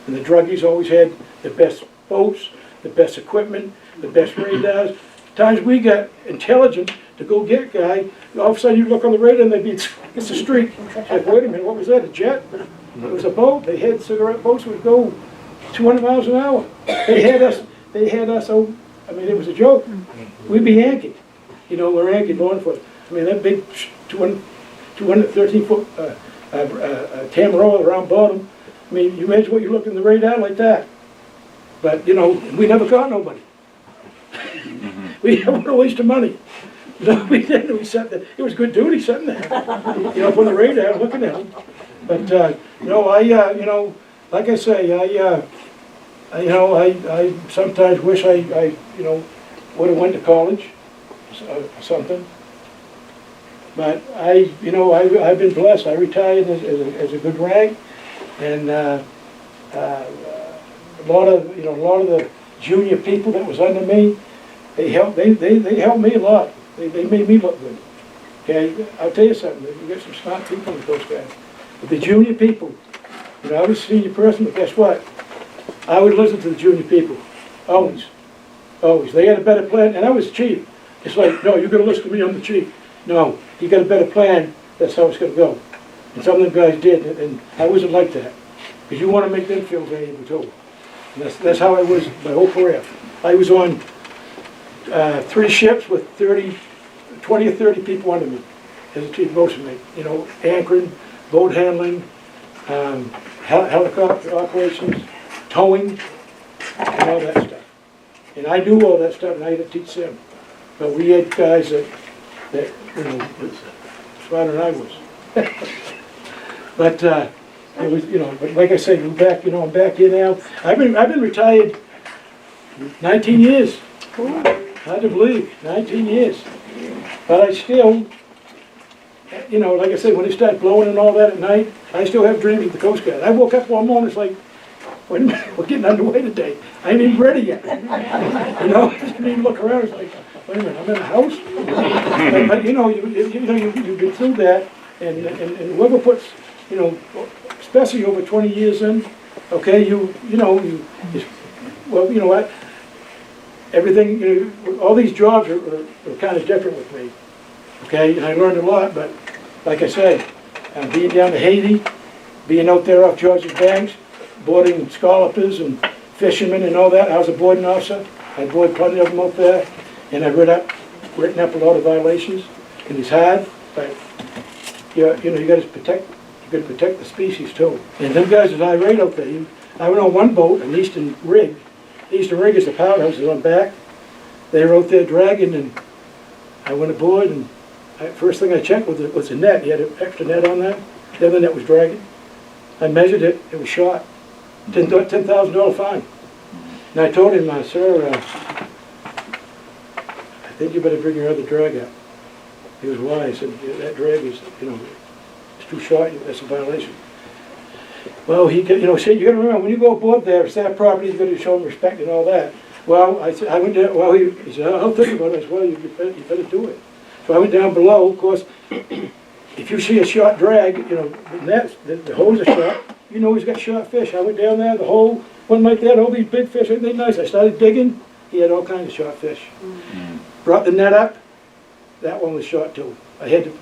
And the druggies always had the best boats, the best equipment, the best radars. Times we got intelligent to go get a guy, all of a sudden you look on the radar and they'd be, it's a streak. It's like, wait a minute, what was that, a jet? It was a boat. They had cigarette boats that would go 200 miles an hour. They had us, it was a joke. We'd be anchored. We're anchored law enforcement. That big 213-foot Tamaroa around bottom. You imagine what you look in the radar like that. But, we never caught nobody. We had a waste of money. We didn't. We sat there. It was good duty sitting there. Up on the radar looking at them. But, like I say, you know, I sometimes wish I would have went to college or something. But I've been blessed. I retired as a good rank, and a lot of the junior people that was under me, they helped me a lot. They made me look good. Okay, I'll tell you something. You get some smart people in the Coast Guard. But the junior people, I was a senior person, but guess what? I would listen to the junior people, always, always. They had a better plan, and I was chief. It's like, no, you're going to listen to me. I'm the chief. No, you got a better plan. That's how it's going to go. And some of them guys did, and I wasn't like that, because you want to make them feel valuable too. And that's how I was my whole career. I was on 3 ships with 20 or 30 people under me as a chief boatswain. Anchoring, boat handling, helicopter operations, towing, and all that stuff. And I knew all that stuff, and I had to teach them. But we had guys that smarter than I was. But it was, but like I say, I'm back. I'm back here now. I've been retired 19 years. Hard to believe, 19 years. But I still, like I said, when it started blowing and all that at night, I still have dreams of the Coast Guard. I woke up one morning, it's like, wait a minute, we're getting underway today. I ain't even ready yet. I didn't even look around. It's like, wait a minute, I'm in a house. But you've been through that, and whoever puts, especially over 20 years in, okay, well, you know what? Everything, all these jobs are kind of different with me. Okay, and I learned a lot, but like I said, being down to Haiti, being out there off Georgia's banks, boarding scallopers and fishermen and all that. I was a boarding officer. I boarded plenty of them out there, and I've written up a lot of violations. And it's hard, but you got to protect. You got to protect the species too. And them guys that I irate out there. I went on one boat, an Easton rig. Easton rig is the powerhouse. Is on back. They were out there dragging, and I went aboard, and first thing I checked was the net. He had an extra net on that. The other net was dragging. I measured it. It was shot. $10,000 fine. And I told him, sir, I think you better bring your other drag up. He goes, why? I said, that drag is, it's too short. That's a violation. Well, you got to remember, when you go aboard there, it's their property. You got to show them respect and all that. Well, I went there. Well, he said, I'll think about it. I said, well, you better do it. So I went down below. Of course, if you see a short drag, the holes are short. He's got short fish. I went down there, the hole wasn't like that, all these big fish, everything nice. I started digging, he had all kinds of short fish. Brought the net up, that one was short too. It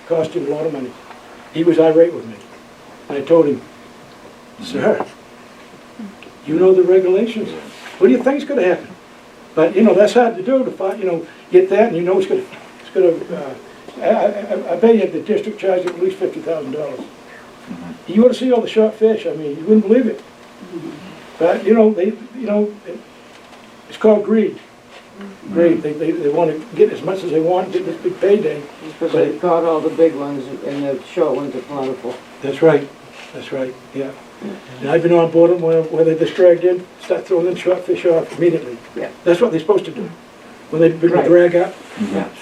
cost him a lot of money. He was irate with me. And I told him, sir, you know the regulations. What do you think's going to happen? But, that's hard to do, to find, get that, and it's going to, I bet you the district charged at least $50,000. You ought to see all the short fish. I mean, you wouldn't believe it. But it's called greed. Greed. They want to get as much as they want, get this big payday. Because they caught all the big ones, and the short ones are plentiful. That's right. That's right. Yeah. And I've been on board them where they just dragged in, start throwing them short fish off immediately. Yeah. That's what they're supposed to do. When they bring the drag up,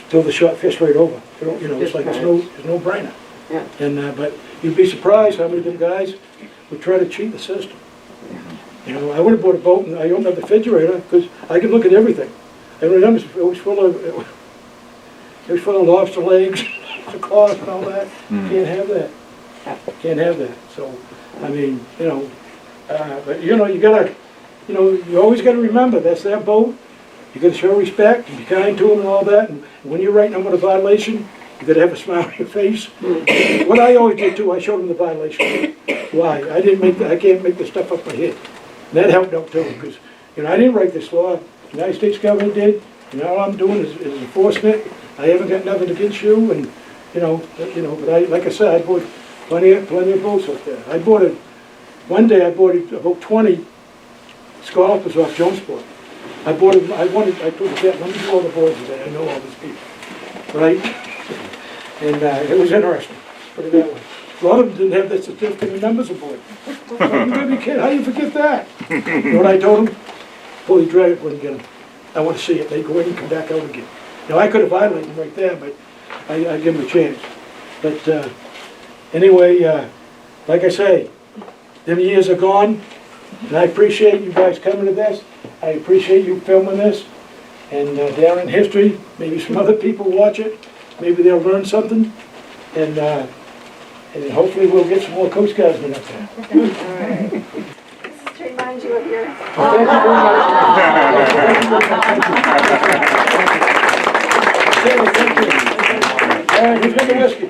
throw the short fish right over. It's like it's no brainer. Yeah. And but you'd be surprised how many of them guys would try to cheat the system. I would have bought a boat and I opened up the refrigerator because I could look at everything. And it was full of lobster legs, the claws and all that. Can't have that. Can't have that. So, I mean, but you gotta, you always gotta remember that's their boat. You gotta show respect and be kind to them and all that. And when you're writing them with a violation, you gotta have a smile on your face. What I always did too, I showed them the violation. Why? I can't make this stuff up my head. And that helped out too, because I didn't write this law. The United States government did. All I'm doing is enforcement. I haven't got nothing against you, and but like I said, I bought plenty of boats up there. One day I bought about 20 scallopers off Jonesport. I told the cat, let me do all the boards today. I know all these people, right? And it was interesting. Put it that way. A lot of them didn't have their certificate and numbers aboard. So you gotta be kidding, how do you forget that? You know what I told them? Fully drag wouldn't get them. I wanna see it, they go in and come back out again. Now, I could have violated them right there, but I give them a chance. But, anyway, like I say, them years are gone, and I appreciate you guys coming to this. I appreciate you filming this, and Darren History, maybe some other people watch it, maybe they'll learn something, and hopefully we'll get some more Coast Guardsmen up there. This is to remind you of your. Thank you very much. Thank you. All right, who's got the whiskey?